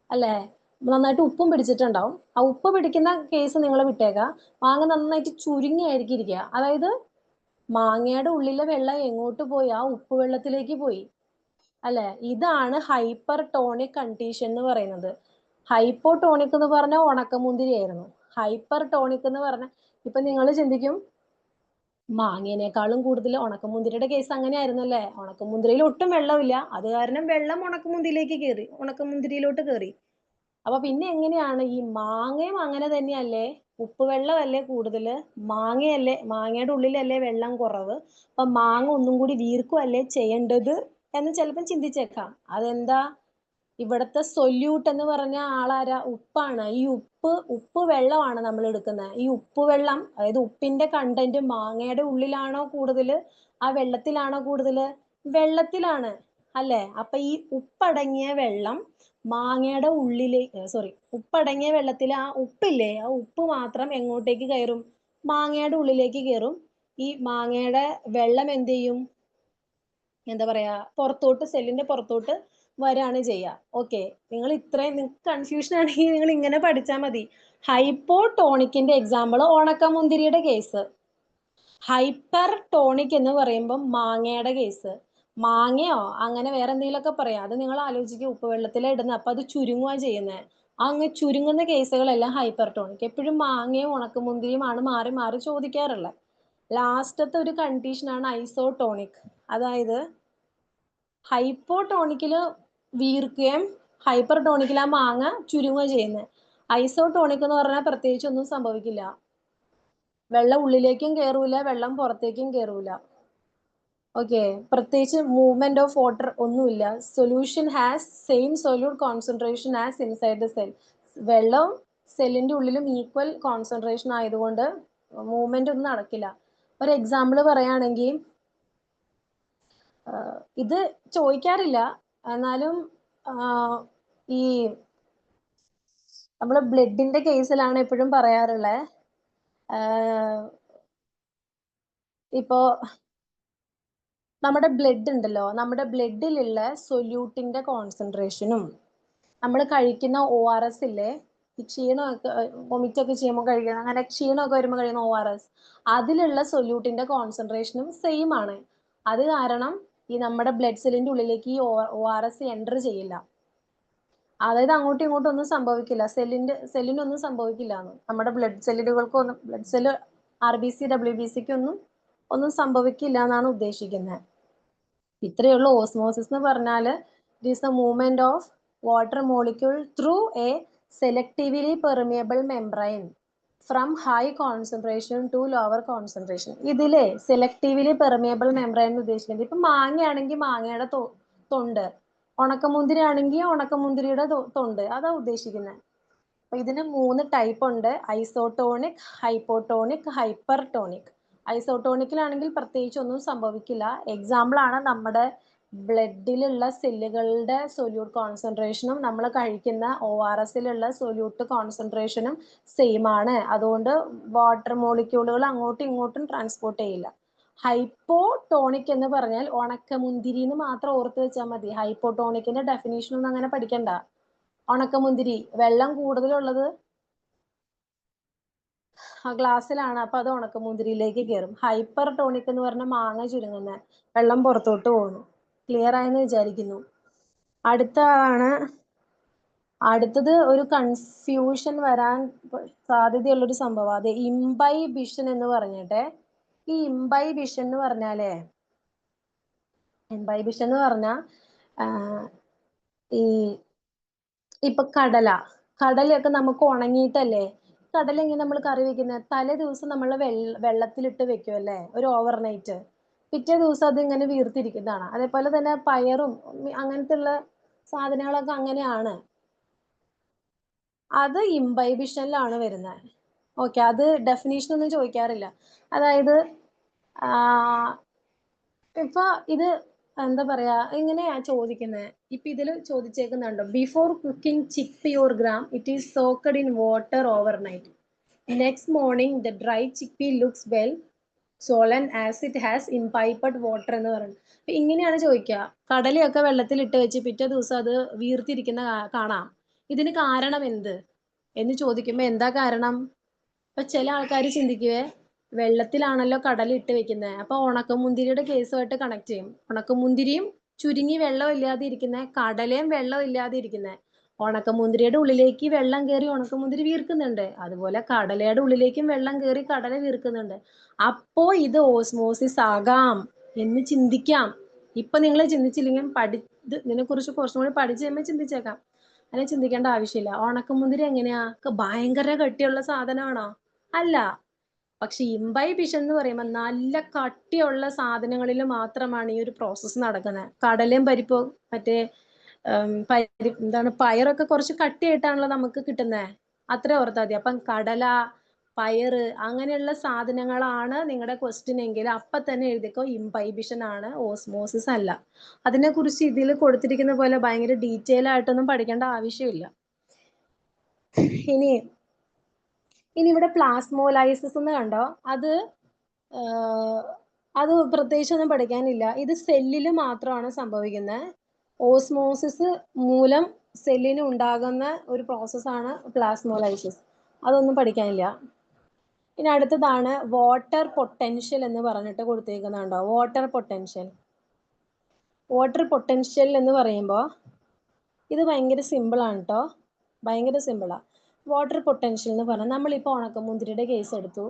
അല്ലേ? നന്നായിട്ട് ഉപ്പും പിടിച്ചിട്ടുണ്ടാവും. ആ ഉപ്പ് പിടിക്കുന്ന കേസ് നിങ്ങൾ വിട്ടേക്കാം. മാങ്ങ നന്നായിട്ട് ചുരുങ്ങിയായിരിക്കും ഇരിക്കുക. അതായത് മാങ്ങയുടെ ഉള്ളിലെ വെള്ളം എങ്ങോട്ട് പോയി? ആ ഉപ്പ് വെള്ളത്തിലേക്ക് പോയി അല്ലെ? ഇതാണ് ഹൈപ്പർ ടോണിക് കണ്ടീഷൻ എന്ന് പറയുന്നത്. ഹൈപ്പോ ടോണിക് എന്ന് പറഞ്ഞാൽ ഉണക്കമുന്തിരി ആയിരുന്നു. ഹൈപ്പർ ടോണിക് എന്ന് പറഞ്ഞാൽ ഇപ്പൊ നിങ്ങൾ ചിന്തിക്കും മാങ്ങേനേക്കാളും കൂടുതൽ ഉണക്കമുന്തിരിയുടെ കേസ് അങ്ങനെയായിരുന്നു അല്ലേ? ഉണക്കമുന്തിരിയിൽ ഒട്ടും വെള്ളമില്ല, അത് കാരണം വെള്ളം ഉണക്കമുന്തിരിയിലോട്ട് കയറി. അപ്പൊ പിന്നെ എങ്ങനെയാണ്? ഈ മാങ്ങയും അങ്ങനെ തന്നെയല്ലേ? ഉപ്പ് വെള്ളമല്ലേ കൂടുതല്, മാങ്ങയല്ലേ, മാങ്ങയുടെ ഉള്ളിലല്ലേ വെള്ളം കുറവ്. അപ്പൊ മാങ്ങ ഒന്നും കൂടി വീർക്കുമല്ലേ ചെയ്യേണ്ടത് എന്ന് ചിലപ്പം ചിന്തിച്ചേക്കാം. അതെന്താ? ഇവിടുത്തെ സൊല്യൂട്ട് എന്ന് പറഞ്ഞ ആളാരാ? ഉപ്പാണ്. ഈ ഉപ്പ് വെള്ളമാണ് നമ്മൾ എടുക്കുന്നത്. ഈ ഉപ്പ് വെള്ളം, അതായത് ഉപ്പിന്റെ കണ്ടന്റ് മാങ്ങയുടെ ഉള്ളിലാണോ കൂടുതൽ, ആ വെള്ളത്തിലാണോ കൂടുതൽ? വെള്ളത്തിലാണ് അല്ലെ? അപ്പൊ ഈ ഉപ്പടങ്ങിയ വെള്ളം മാങ്ങയുടെ ഉപ്പടങ്ങിയ വെള്ളത്തിൽ ആ ഉപ്പില്ലേ, ആ ഉപ്പ് മാത്രം എങ്ങോട്ടേക്ക് കയറും? മാങ്ങയുടെ ഉള്ളിലേക്ക് കയറും. ഈ മാങ്ങയുടെ വെള്ളം എന്ത് ചെയ്യും? എന്താ പറയാ, പുറത്തോട്ട്, സെല്ലിന്റെ പുറത്തോട്ട് വരാണ് ചെയ്യുക. ഓക്കെ, നിങ്ങൾ ഇത്രയും നിങ്ങൾക്ക് കൺഫ്യൂഷൻ ആണെങ്കിൽ നിങ്ങൾ ഇങ്ങനെ പഠിച്ചാൽ മതി. ഹൈപ്പോ ടോണിക്കിന്റെ എക്സാമ്പിൾ ഉണക്കമുന്തിരിയുടെ കേസ്. ഹൈപ്പർ ടോണിക് എന്ന് പറയുമ്പോൾ മാങ്ങയുടെ കേസ്. മാങ്ങയോ അങ്ങനെ വേറെ എന്തെങ്കിലുമൊക്കെ പറയാം, അത് നിങ്ങൾ ആലോചിക്കുക. ഉപ്പ് വെള്ളത്തിലാണ് ഇടുന്നത്, അപ്പൊ അത് ചുരുങ്ങുകയാണ് ചെയ്യുന്നത്. അങ്ങ് ചുരുങ്ങുന്ന കേസുകളെല്ലാം ഹൈപ്പർ ടോണിക്. എപ്പോഴും മാങ്ങയും ഉണക്കമുന്തിരിയും ആണ് മാറി മാറി ചോദിക്കാറുള്ളത്. ലാസ്റ്റത്തെ ഒരു കണ്ടീഷനാണ് ഐസോടോണിക്. അതായത് ഹൈപ്പോ ടോണിക്കില് വീർക്കുകയും ഹൈപ്പർ ടോണിക്കിൽ ആ മാങ്ങ ചുരുങ്ങുകയും ചെയ്യുന്നത്. ഐസോടോണിക് എന്ന് പറഞ്ഞാൽ പ്രത്യേകിച്ച് ഒന്നും സംഭവിക്കില്ല. വെള്ളം ഉള്ളിലേക്കും കയറൂല, വെള്ളം പുറത്തേക്കും കയറൂല. ഓക്കെ, പ്രത്യേകിച്ച് മൂവ്മെന്റ് ഓഫ് വാട്ടർ ഒന്നുമില്ല. Solution has same solute concentration as inside the cell. വെള്ളം സെല്ലിന്റെ ഉള്ളിലും ഈക്വൽ കോൺസെൻട്രേഷൻ ആയതുകൊണ്ട് മൂവ്മെന്റ് ഒന്നും നടക്കില്ല. ഒരു എക്സാമ്പിൾ പറയുകയാണെങ്കിൽ, ഇത് ചോദിക്കാറില്ല, എന്നാലും ഈ നമ്മള് ബ്ലഡിന്റെ കേസിലാണ് എപ്പോഴും പറയാറുള്ളത്. ഇപ്പോ നമ്മുടെ ബ്ലഡ് ഉണ്ടല്ലോ, നമ്മുടെ ബ്ലഡിലുള്ള സൊല്യൂട്ടിന്റെ കോൺസെൻട്രേഷനും നമ്മൾ കഴിക്കുന്ന ORS ഇല്ലേ, ഈ ക്ഷീണമൊക്കെ വൊമിറ്റ് ഒക്കെ ചെയ്യുമ്പോൾ കഴിക്കണം, അങ്ങനെ ക്ഷീണമൊക്കെ വരുമ്പോൾ കഴിയുന്ന ORS, അതിലുള്ള സൊല്യൂട്ടിന്റെ കോൺസെൻട്രേഷനും സെയിം ആണ്. അത് കാരണം ഈ നമ്മുടെ ബ്ലഡ് സെല്ലിന്റെ ഉള്ളിലേക്ക് ഈ ORS എൻ്റർ ചെയ്യില്ല. അതായത് അങ്ങോട്ടും ഇങ്ങോട്ടും ഒന്നും സംഭവിക്കില്ല, സെല്ലിനൊന്നും സംഭവിക്കില്ല. നമ്മുടെ ബ്ലഡ് സെല്ലുകൾക്കൊന്നും, ബ്ലഡ് സെല്ല് RBC WBCക്ക് ഒന്നും സംഭവിക്കില്ല എന്നാണ് ഉദ്ദേശിക്കുന്നത്. ഇത്രയേ ഉള്ളൂ ഓസ്മോസിസ് എന്ന് പറഞ്ഞാൽ. It is the movement of water molecule through a selectively permeable membrane from high concentration to lower concentration. ഇതിലെ സെലക്ടീവ്ലി പെർമിയബിൾ മെംബ്രെയിൻ എന്ന് ഉദ്ദേശിക്കുന്നത്, ഇപ്പൊ മാങ്ങയാണെങ്കിൽ മാങ്ങയുടെ തൊണ്ട്, ഉണക്കമുന്തിരി ആണെങ്കിൽ ഉണക്കമുന്തിരിയുടെ തൊണ്ട്, അതാ ഉദ്ദേശിക്കുന്നത്. അപ്പൊ ഇതിന് 3 ടൈപ്പ് ഉണ്ട്: ഐസോടോണിക്, ഹൈപ്പോടോണിക്, ഹൈപ്പർ ടോണിക്. ഐസോടോണിക്കിലാണെങ്കിൽ പ്രത്യേകിച്ച് ഒന്നും സംഭവിക്കില്ല. എക്സാമ്പിൾ ആണ് നമ്മുടെ ബ്ലഡിലുള്ള സെല്ലുകളുടെ സൊല്യൂട്ട് കോൺസെൻട്രേഷനും നമ്മൾ കഴിക്കുന്ന ORSലുള്ള സൊല്യൂട്ട് കോൺസെൻട്രേഷനും സെയിം ആണ്. അതുകൊണ്ട് വാട്ടർ മോളിക്യൂളുകൾ അങ്ങോട്ടും ഇങ്ങോട്ടും ട്രാൻസ്പോർട്ട് ചെയ്യില്ല. ഹൈപ്പോടോണിക് എന്ന് പറഞ്ഞാൽ ഉണക്കമുന്തിരി എന്ന് മാത്രം ഓർത്ത് വെച്ചാൽ മതി. ഹൈപ്പോടോണിക്കിന്റെ ഡെഫിനേഷൻ ഒന്നും അങ്ങനെ പഠിക്കണ്ട. ഉണക്കമുന്തിരി വെള്ളം കൂടുതലുള്ളത് ആ ഗ്ലാസ്സിലാണ്, അപ്പൊ അത് ഉണക്കമുന്തിരിയിലേക്ക് കയറും. ഹൈപ്പർ ടോണിക് എന്ന് പറഞ്ഞാൽ മാങ്ങ ചുരുങ്ങുന്ന, വെള്ളം പുറത്തോട്ട് പോകുന്നു. ക്ലിയർ ആയെന്ന് വിചാരിക്കുന്നു. അടുത്താണ് അടുത്തത് ഒരു കൺഫ്യൂഷൻ വരാൻ സാധ്യതയുള്ളൊരു സംഭവം, അത് ഇംബൈബിഷൻ എന്ന് പറഞ്ഞിട്ട്. ഈ ഇംബൈബിഷൻ എന്ന് പറഞ്ഞാലേ, ഇംബൈബിഷൻ എന്ന് പറഞ്ഞാൽ ഈ ഇപ്പൊ കടലയൊക്കെ നമുക്ക് ഉണങ്ങിയിട്ടല്ലേ കടല ഇങ്ങനെ നമ്മൾ കറി വെക്കുന്നത്. തലേ ദിവസം നമ്മൾ വെള്ളത്തിലിട്ട് വെക്കുമല്ലേ, ഒരു ഓവർനൈറ്റ്. പിറ്റേ ദിവസം അത് ഇങ്ങനെ വീർത്തിരിക്കുന്നതാണ്. അതേപോലെ തന്നെ പയറും അങ്ങനത്തെ ഉള്ള സാധനങ്ങളൊക്കെ അങ്ങനെയാണ്. അത് ഇംബൈബിഷനിലാണ് വരുന്നത്. ഓക്കെ, അത് ഡെഫിനേഷൻ ഒന്നും ചോദിക്കാറില്ല. അതായത് ഇപ്പൊ ഇത് എന്താ പറയാ, ഇങ്ങനെയാ ചോദിക്കുന്നത്. ഇപ്പൊ ഇതിൽ ചോദിച്ചേക്കുന്നുണ്ടോ, before cooking chickpea or gram it is soaked in water overnight. Next morning the dry chickpea looks well swollen as it has imbibed water എന്ന് പറയുന്നത്. അപ്പൊ ഇങ്ങനെയാണ് ചോദിക്കുക. കടലയൊക്കെ വെള്ളത്തിൽ ഇട്ട് വെച്ച് പിറ്റേ ദിവസം അത് വീർത്തിരിക്കുന്ന കാണാം. ഇതിന് കാരണം എന്ത് എന്ന് ചോദിക്കുമ്പോ എന്താ കാരണം? അപ്പൊ ചില ആൾക്കാർ ചിന്തിക്കുവേ, വെള്ളത്തിലാണല്ലോ കടല ഇട്ട് വെക്കുന്നത്, അപ്പൊ ഉണക്കമുന്തിരിയുടെ കേസുമായിട്ട് കണക്ട് ചെയ്യും. ഉണക്കമുന്തിരിയും ചുരുങ്ങി വെള്ളം ഇല്ലാതെ ഇരിക്കുന്ന, കടലയും വെള്ളം ഇല്ലാതെ ഇരിക്കുന്നത്. ഉണക്കമുന്തിരിയുടെ ഉള്ളിലേക്ക് വെള്ളം കയറി ഉണക്കമുന്തിരി വീർക്കുന്നുണ്ട്, അതുപോലെ കടലയുടെ ഉള്ളിലേക്കും വെള്ളം കയറി കടല വീർക്കുന്നുണ്ട്. അപ്പോ ഇത് ഓസ്മോസിസ് ആകാം എന്ന് ചിന്തിക്കാം. ഇപ്പൊ നിങ്ങൾ ചിന്തിച്ചില്ലെങ്കിൽ ഇതിനെ കുറിച്ച് കുറച്ചും കൂടി പഠിച്ചു കഴിയുമ്പോൾ ചിന്തിച്ചേക്കാം. അങ്ങനെ ചിന്തിക്കേണ്ട ആവശ്യമില്ല. ഉണക്കമുന്തിരി എങ്ങനെയാ, ഭയങ്കര കട്ടിയുള്ള സാധനമാണോ? അല്ല. പക്ഷെ ഇംബൈബിഷൻ എന്ന് പറയുമ്പോൾ നല്ല കട്ടിയുള്ള സാധനങ്ങളിൽ മാത്രമാണ് ഈ ഒരു പ്രോസസ്സ് നടക്കുന്നത്. കടലയും പരിപ്പും മറ്റേ പയറൊക്കെ കുറച്ച് കട്ടിയായിട്ടാണല്ലോ നമുക്ക് കിട്ടുന്നത്. അത്ര ഓർത്താൽ മതി. അപ്പം കടല, പയറ് അങ്ങനെയുള്ള സാധനങ്ങളാണ് നിങ്ങളുടെ ക്വസ്റ്റ്യൻ എങ്കിൽ അപ്പൊ തന്നെ എഴുതിക്കോ ഇംബൈബിഷൻ ആണ്, ഓസ്മോസിസ് അല്ല. അതിനെക്കുറിച്ച് ഇതിൽ കൊടുത്തിരിക്കുന്ന പോലെ ഭയങ്കര ഡീറ്റെയിൽ ആയിട്ടൊന്നും പഠിക്കേണ്ട ആവശ്യമില്ല. ഇനി ഇവിടെ പ്ലാസ്മോലൈസിസ് എന്ന് കണ്ടോ, അത് പ്രത്യേകിച്ചൊന്നും പഠിക്കാനില്ല. ഇത് സെല്ലിൽ മാത്രമാണ് സംഭവിക്കുന്നത്. ഓസ്മോസിസ് മൂലം സെല്ലിന് ഉണ്ടാകുന്ന ഒരു പ്രോസസ്സാണ് പ്ലാസ്മോലൈസിസ്. അതൊന്നും പഠിക്കാനില്ല. ഇനി അടുത്തതാണ് വാട്ടർ പൊട്ടൻഷ്യൽ എന്ന് പറഞ്ഞിട്ട് കൊടുത്തേക്കുന്നുണ്ടോ. വാട്ടർ പൊട്ടൻഷ്യൽ എന്ന് പറയുമ്പോൾ ഇത് ഭയങ്കര സിമ്പിളാണ് കേട്ടോ, ഭയങ്കര സിമ്പിളാണ്. വാട്ടർ പൊട്ടൻഷ്യൽ എന്ന് പറഞ്ഞാൽ നമ്മളിപ്പോൾ ഉണക്കമുന്തിരിയുടെ കേസ് എടുത്തു,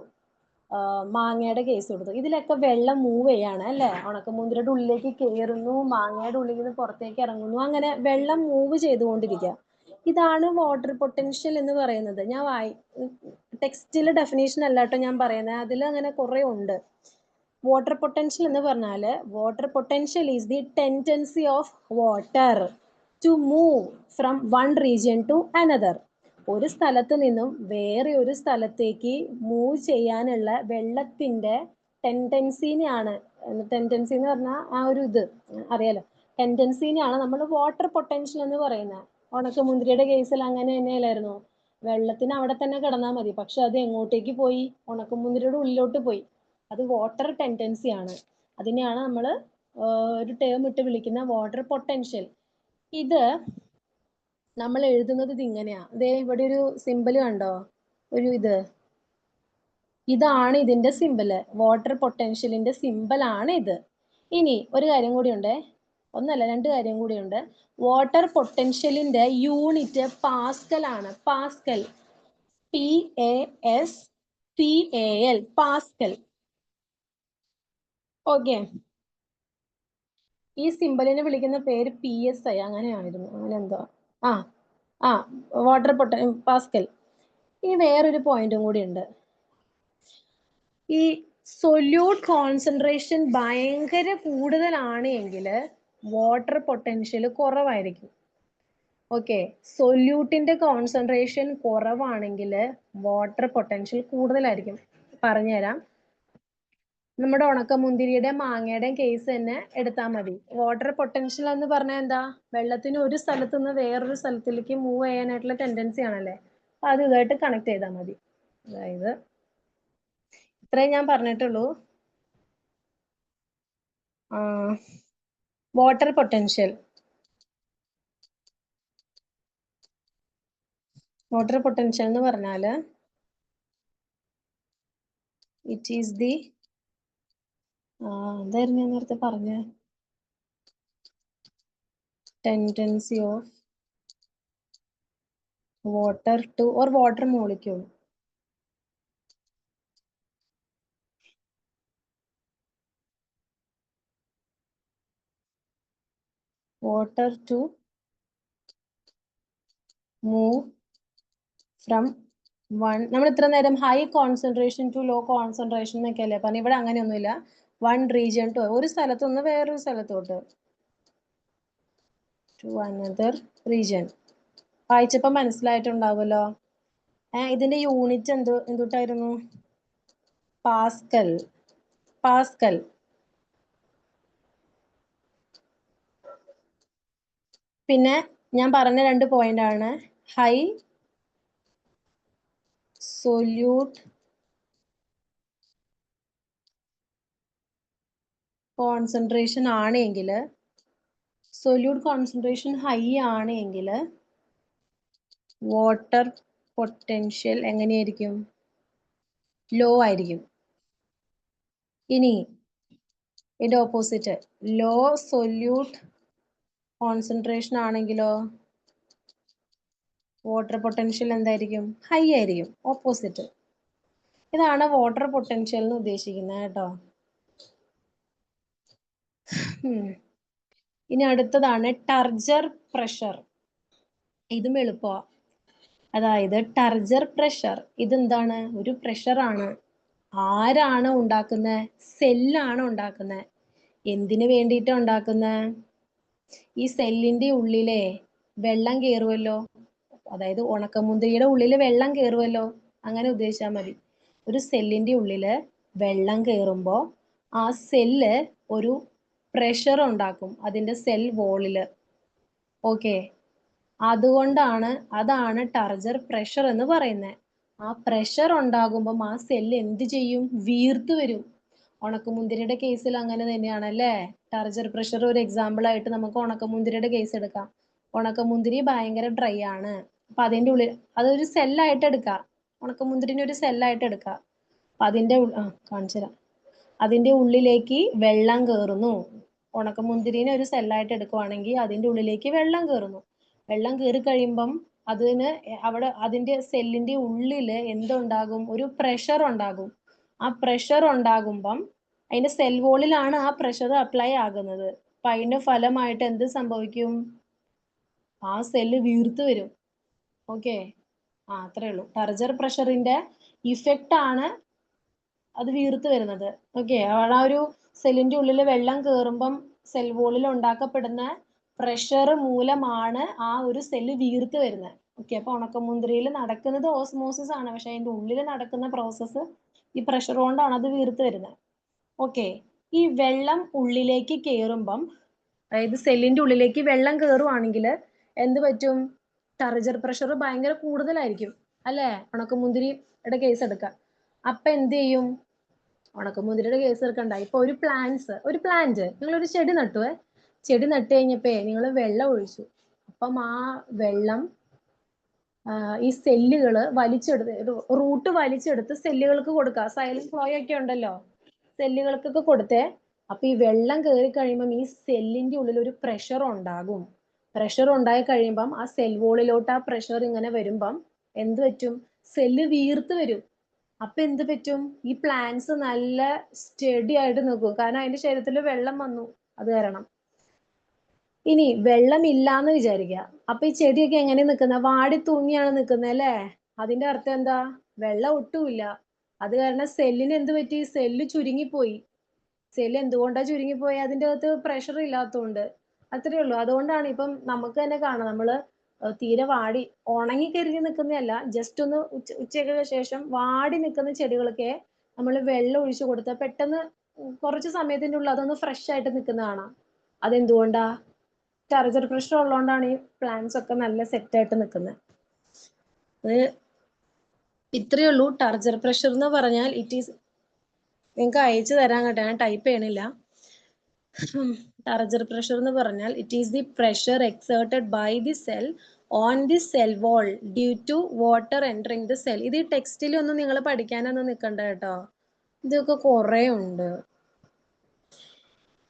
മാങ്ങയുടെ കേസ് എടുത്തു. ഇതിലൊക്കെ വെള്ളം മൂവ് ചെയ്യാണ് അല്ലേ. ഉണക്കമുന്തിരിയുടെ ഉള്ളിലേക്ക് കയറുന്നു, മാങ്ങയുടെ ഉള്ളിൽ നിന്ന് പുറത്തേക്ക് ഇറങ്ങുന്നു, അങ്ങനെ വെള്ളം മൂവ് ചെയ്തുകൊണ്ടിരിക്കുക. ഇതാണ് വാട്ടർ പൊട്ടൻഷ്യൽ എന്ന് പറയുന്നത്. ഞാൻ ടെക്സ്റ്റിലെ ഡെഫിനേഷൻ അല്ല കേട്ടോ ഞാൻ പറയുന്നത്, അതിൽ അങ്ങനെ കുറേ ഉണ്ട്. വാട്ടർ പൊട്ടൻഷ്യൽ എന്ന് പറഞ്ഞാൽ, water potential is the tendency of water to move from one region to another. ഒരു സ്ഥലത്ത് നിന്നും വേറെ ഒരു സ്ഥലത്തേക്ക് മൂവ് ചെയ്യാനുള്ള വെള്ളത്തിന്റെ ടെൻഡൻസിനെയാണ്, ടെൻഡൻസി എന്ന് പറഞ്ഞാൽ ആ ഒരു ഇത് അറിയാലോ, ടെൻഡൻസിനെയാണ് നമ്മൾ വാട്ടർ പൊട്ടൻഷ്യൽ എന്ന് പറയുന്നത്. ഉണക്കമുന്തിരിയുടെ കേസിൽ അങ്ങനെ തന്നെയല്ലായിരുന്നു, വെള്ളത്തിന് അവിടെ തന്നെ കിടന്നാൽ മതി, പക്ഷെ അത് എങ്ങോട്ടേക്ക് പോയി, ഉണക്കമുന്തിരിയുടെ ഉള്ളിലോട്ട് പോയി. അത് വാട്ടർ ടെൻഡൻസി ആണ്. അതിനെയാണ് നമ്മൾ ഒരു ടേം ഇട്ട് വിളിക്കുന്ന വാട്ടർ പൊട്ടൻഷ്യൽ. ഇത് നമ്മൾ എഴുതുന്നത് ഇത് ഇങ്ങനെയാ. ദേ ഇവിടെ ഒരു സിമ്പിൾ കണ്ടോ, ഒരു ഇതാണ് ഇതിന്റെ സിമ്പിള്. വാട്ടർ പൊട്ടൻഷ്യലിന്റെ സിമ്പിൾ ആണ് ഇത്. ഇനി ഒരു കാര്യം കൂടിയുണ്ട്, ഒന്നല്ല രണ്ട് കാര്യം കൂടിയുണ്ട്. വാട്ടർ പൊട്ടൻഷ്യലിന്റെ യൂണിറ്റ് പാസ്കൽ ആണ്. Pascal, PASCAL, Pascal. ഓക്കെ, ഈ സിമ്പിളിനെ വിളിക്കുന്ന പേര് PSI അങ്ങനെയായിരുന്നു, അങ്ങനെ എന്തോ. Water Pascal. ഇനി വേറൊരു പോയിന്റും കൂടി ഉണ്ട്. ഈ സൊല്യൂട്ട് കോൺസെൻട്രേഷൻ ഭയങ്കര കൂടുതലാണ് എങ്കിൽ വാട്ടർ പൊട്ടൻഷ്യൽ കുറവായിരിക്കും. ഓക്കെ, സൊല്യൂട്ടിന്റെ കോൺസെൻട്രേഷൻ കുറവാണെങ്കിൽ വാട്ടർ പൊട്ടൻഷ്യൽ കൂടുതലായിരിക്കും. പറഞ്ഞുതരാം. നമ്മുടെ ഉണക്കമുന്തിരിയുടെ മാങ്ങയുടെയും കേസ് തന്നെ എടുത്താൽ മതി. വാട്ടർ പൊട്ടൻഷ്യൽ എന്ന് പറഞ്ഞാൽ എന്താ, വെള്ളത്തിന് ഒരു സ്ഥലത്ത് നിന്ന് വേറൊരു സ്ഥലത്തിലേക്ക് മൂവ് ചെയ്യാനായിട്ടുള്ള ടെൻഡൻസി ആണല്ലേ. അപ്പൊ അത് ഇതായിട്ട് കണക്ട് ചെയ്താൽ മതി. അതായത് ഇത്രയും ഞാൻ പറഞ്ഞിട്ടുള്ളൂ. വാട്ടർ പൊട്ടൻഷ്യൽ എന്ന് പറഞ്ഞാൽ ഇറ്റ് ഈസ് ദി എന്തായിരുന്നു ഞാൻ നേരത്തെ പറഞ്ഞ tendency of water to or water molecule. Water to move from one, നമ്മൾ ഇത്ര നേരം high concentration to low concentration എന്നൊക്കെ അല്ലേ പറഞ്ഞു. ഇവിടെ അങ്ങനെയൊന്നുമില്ല. വൺ റീജിയൻ ടു, ഒരു സ്ഥലത്തുനിന്ന് വേറൊരു സ്ഥലത്തോട്ട്, ടു അനദർ റീജിയൻ. വായിച്ചപ്പോൾ മനസ്സിലായിട്ടുണ്ടാവുമല്ലോ. ഇതിന്റെ യൂണിറ്റ് എന്തുട്ടായിരുന്നു? പാസ്കൽ. പാസ്കൽ. പിന്നെ ഞാൻ പറഞ്ഞ 2 പോയിന്റ് ആണ് ഹൈ സൊല്യൂട്ട് കോൺസെൻട്രേഷൻ ആണെങ്കിൽ, സൊല്യൂട്ട് കോൺസെൻട്രേഷൻ ഹൈ ആണെങ്കിൽ വാട്ടർ പൊട്ടൻഷ്യൽ എങ്ങനെയായിരിക്കും? ലോ ആയിരിക്കും. ഇനി ഇതിന്റെ ഓപ്പോസിറ്റ്, ലോ സൊല്യൂട്ട് കോൺസെൻട്രേഷൻ ആണെങ്കിലോ വാട്ടർ പൊട്ടൻഷ്യൽ എന്തായിരിക്കും? ഹൈ ആയിരിക്കും. ഓപ്പോസിറ്റ്. ഇതാണ് വാട്ടർ പൊട്ടൻഷ്യൽ എന്ന് ഉദ്ദേശിക്കുന്നത് കേട്ടോ. ഇനി അടുത്തതാണ് ടർജർ പ്രഷർ. ഇതും എളുപ്പമാണ്. അതായത് ടർജർ പ്രഷർ ഇതെന്താണ്? ഒരു പ്രഷറാണ്. ആരാണ് ഉണ്ടാക്കുന്നത്? സെല്ലാണ് ഉണ്ടാക്കുന്നത്. എന്തിനു വേണ്ടിയിട്ടാണ് ഉണ്ടാക്കുന്നത്? ഈ സെല്ലിന്റെ ഉള്ളിലെ വെള്ളം കയറുമല്ലോ, അതായത് ഉണക്കമുന്തിരിയുടെ ഉള്ളിൽ വെള്ളം കയറുമല്ലോ, അങ്ങനെ ഉദ്ദേശിച്ചാൽ മതി. ഒരു സെല്ലിന്റെ ഉള്ളില് വെള്ളം കയറുമ്പോൾ ആ സെല്ല് ഒരു പ്രഷർ ഉണ്ടാക്കും അതിന്റെ സെൽ വോളില്. ഓക്കെ, അതാണ് ടർജർ പ്രഷർ എന്ന് പറയുന്നത്. ആ പ്രഷർ ഉണ്ടാകുമ്പം ആ സെല്ല് എന്ത് ചെയ്യും? വീർത്ത് വരും. ഉണക്കമുന്തിരിയുടെ കേസിൽ അങ്ങനെ തന്നെയാണല്ലേ. ടർജർ പ്രഷർ ഒരു എക്സാമ്പിൾ ആയിട്ട് നമുക്ക് ഉണക്കമുന്തിരിയുടെ കേസ് എടുക്കാം. ഉണക്കമുന്തിരി ഭയങ്കര ഡ്രൈ ആണ്. അപ്പൊ അതിന്റെ ഉള്ളിൽ അതൊരു സെല്ലായിട്ട് എടുക്കാം. ഉണക്കമുന്തിരിനെ ഒരു സെല്ലായിട്ട് എടുക്കാം. അപ്പൊ കാണിച്ചു തരാം. അതിന്റെ ഉള്ളിലേക്ക് വെള്ളം കയറുന്നു. ഉണക്കമുന്തിരിനെ ഒരു സെല്ലായിട്ട് എടുക്കുവാണെങ്കിൽ അതിന്റെ ഉള്ളിലേക്ക് വെള്ളം കയറുന്നു. വെള്ളം കയറി കഴിയുമ്പം അതിന്റെ സെല്ലിന്റെ ഉള്ളില് എന്തുണ്ടാകും? ഒരു പ്രഷർ ഉണ്ടാകും. ആ പ്രഷർ ഉണ്ടാകുമ്പം അതിന്റെ സെൽ വോളിലാണ് ആ പ്രഷർ അപ്ലൈ ആകുന്നത്. അപ്പൊ അതിന്റെ ഫലമായിട്ട് എന്ത് സംഭവിക്കും? ആ സെല്ല് വീർത്ത് വരും. ഓക്കെ, അത്രേ ഉള്ളൂ. ടർജർ പ്രഷറിന്റെ ഇഫക്റ്റ് ആണ് അത് വീർത്ത് വരുന്നത്. ഓക്കെ, ആ ഒരു സെല്ലിന്റെ ഉള്ളിൽ വെള്ളം കയറുമ്പം സെൽ വോളിൽ ഉണ്ടാക്കപ്പെടുന്ന പ്രഷർ മൂലമാണ് ആ ഒരു സെല്ല് വീർത്ത് വരുന്നത്. ഓക്കെ, അപ്പൊ ഉണക്കമുന്തിരിയിൽ നടക്കുന്നത് ഓസ്മോസിസ് ആണ്. പക്ഷെ അതിന്റെ ഉള്ളിൽ നടക്കുന്ന പ്രോസസ്സ് ഈ പ്രഷർ കൊണ്ടാണ് അത് വീർത്ത് വരുന്നത്. ഓക്കെ, ഈ വെള്ളം ഉള്ളിലേക്ക് കയറുമ്പം, അതായത് സെല്ലിന്റെ ഉള്ളിലേക്ക് വെള്ളം കയറുവാണെങ്കിൽ എന്ത് പറ്റും? ടർജർ പ്രഷർ ഭയങ്കര കൂടുതലായിരിക്കും അല്ലേ? ഉണക്കമുന്തിരിയുടെ കേസ് എടുക്കാം. അപ്പൊ എന്ത് ചെയ്യും? ഉണക്കമുന്തിരിയുടെ കേസ് എടുക്കണ്ട. ഇപ്പൊ ഒരു പ്ലാന്റ് നിങ്ങളൊരു ചെടി നട്ടുവേ. ചെടി നട്ട് കഴിഞ്ഞപ്പോ നിങ്ങൾ വെള്ളം ഒഴിച്ചു. അപ്പം ആ വെള്ളം ഈ സെല്ലുകള് റൂട്ട് വലിച്ചെടുത്ത് സെല്ലുകൾക്ക് കൊടുക്കുക. സൈലന്റ് ഫ്ലോ ഒക്കെ ഉണ്ടല്ലോ, സെല്ലുകൾക്കൊക്കെ കൊടുത്തേ. അപ്പൊ ഈ വെള്ളം കയറി കഴിയുമ്പം ഈ സെല്ലിന്റെ ഉള്ളിൽ ഒരു പ്രഷർ ഉണ്ടാകും. പ്രഷർ ഉണ്ടായി കഴിയുമ്പം ആ സെൽ വോളിലോട്ട് ആ പ്രഷർ ഇങ്ങനെ വരുമ്പം എന്ത് പറ്റും? സെല്ല് വീർത്ത് വരും. അപ്പൊ എന്ത് പറ്റും? ഈ പ്ലാന്റ്സ് നല്ല സ്റ്റഡി ആയിട്ട് നിൽക്കും. കാരണം അതിന്റെ ശരീരത്തിൽ വെള്ളം വന്നു അത് കാരണം. ഇനി വെള്ളം ഇല്ലാന്ന് വിചാരിക്കുക. അപ്പൊ ഈ ചെടിയൊക്കെ എങ്ങനെ നിൽക്കുന്ന? വാടി തൂങ്ങിയാണ് നിൽക്കുന്നത് അല്ലേ? അതിന്റെ അർത്ഥം എന്താ? വെള്ളം ഒട്ടുമില്ല. അത് കാരണം സെല്ലിന് എന്ത് പറ്റി? സെല്ല് ചുരുങ്ങിപ്പോയി. സെല്ല് എന്തുകൊണ്ടാ ചുരുങ്ങിപ്പോയി? അതിൻ്റെ അകത്ത് പ്രഷർ ഇല്ലാത്തതുകൊണ്ട്. അത്രേ ഉള്ളൂ. അതുകൊണ്ടാണ് ഇപ്പം നമുക്ക് തന്നെ കാണാം, നമ്മള് തീരെ ഉണങ്ങി കരിഞ്ഞ് നിൽക്കുന്നതല്ല, ജസ്റ്റ് ഒന്ന് ഉച്ചയ്ക്ക് ശേഷം വാടി നിൽക്കുന്ന ചെടികളൊക്കെ നമ്മൾ വെള്ളം ഒഴിച്ചു കൊടുത്താൽ പെട്ടെന്ന് കുറച്ച് സമയത്തിന്റെ ഉള്ളിൽ അതൊന്ന് ഫ്രഷ് ആയിട്ട് നിൽക്കുന്ന കാണാം. അതെന്തുകൊണ്ടാ? ടർജർ പ്രഷർ ഉള്ളതുകൊണ്ടാണ് ഈ പ്ലാന്റ്സ് ഒക്കെ നല്ല സെറ്റ് ആയിട്ട് നിൽക്കുന്നത്. അത് ഇത്രയേ ഉള്ളൂ. ടർജർ പ്രഷർ എന്ന് പറഞ്ഞാൽ നിങ്ങൾക്ക് അയച്ചു തരാൻ കേട്ടോ, ഞാൻ ടൈപ്പ് ചെയ്യണില്ല. ടർജർ പ്രഷർ എന്ന് പറഞ്ഞാൽ it is the pressure exerted by the cell on the cell wall due to water entering the cell. ഇത് ഈ ടെക്സ്റ്റിലൊന്നും നിങ്ങൾ പഠിക്കാനൊന്നും നിൽക്കണ്ട കേട്ടോ, ഇതൊക്കെ കുറേ ഉണ്ട്.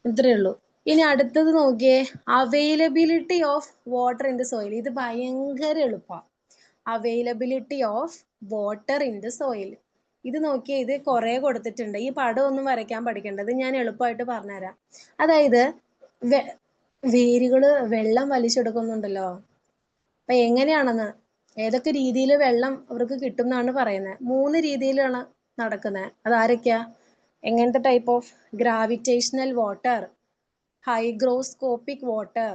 ഇത്രയേ ഉള്ളൂ. ഇനി അടുത്തത് നോക്കിയേ, availability of water in the soil. ഇത് ഭയങ്കര എളുപ്പമാണ്. Availability of water in the soil. ഇത് നോക്കിയേ, ഇത് കുറെ കൊടുത്തിട്ടുണ്ട്. ഈ പടം ഒന്നും വരയ്ക്കാൻ പഠിക്കേണ്ടത്, ഞാൻ എളുപ്പമായിട്ട് പറഞ്ഞുതരാം. അതായത് വേരുകള് വെള്ളം വലിച്ചെടുക്കുന്നുണ്ടല്ലോ. അപ്പൊ എങ്ങനെയാണെന്ന്, ഏതൊക്കെ രീതിയിൽ വെള്ളം അവർക്ക് കിട്ടും എന്നാണ് പറയുന്നത്. 3 രീതിയിലാണ് നടക്കുന്നത്. അതാരൊക്കെയാ? എങ്ങനത്തെ type of? Gravitational water, hygroscopic water,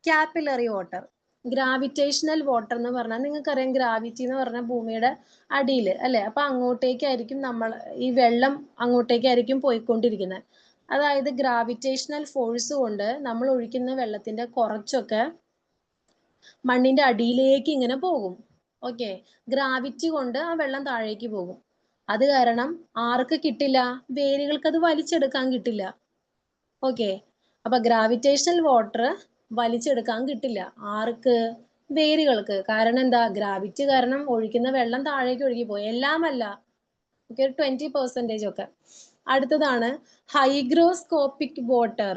capillary water. Gravitational water എന്ന് പറഞ്ഞാൽ നിങ്ങൾക്കറിയാം, ഗ്രാവിറ്റി എന്ന് പറഞ്ഞാൽ ഭൂമിയുടെ അടിയിൽ അല്ലെ. അപ്പൊ അങ്ങോട്ടേക്കായിരിക്കും ഈ വെള്ളം അങ്ങോട്ടേക്കായിരിക്കും പോയിക്കൊണ്ടിരിക്കുന്നത്. അതായത് ഗ്രാവിറ്റേഷണൽ ഫോഴ്സ് കൊണ്ട് നമ്മൾ ഒഴിക്കുന്ന വെള്ളത്തിന്റെ കുറച്ചൊക്കെ മണ്ണിന്റെ അടിയിലേക്ക് ഇങ്ങനെ പോകും. ഓക്കെ, ഗ്രാവിറ്റി കൊണ്ട് ആ വെള്ളം താഴേക്ക് പോകും. അത് കാരണം ആർക്ക് കിട്ടില്ല? വേരുകൾക്ക് അത് വലിച്ചെടുക്കാൻ കിട്ടില്ല. ഓക്കെ, അപ്പൊ ഗ്രാവിറ്റേഷണൽ വാട്ടർ വലിച്ചെടുക്കാൻ കിട്ടില്ല. ആർക്ക്? വേരുകൾക്ക്. കാരണം എന്താ? ഗ്രാവിറ്റി കാരണം ഒഴിക്കുന്ന വെള്ളം താഴേക്ക് ഒഴുകി പോയി. എല്ലാമല്ല, ഓക്കെ, 20% ഒക്കെ. അടുത്തതാണ് ഹൈഗ്രോസ്കോപ്പിക് വാട്ടർ.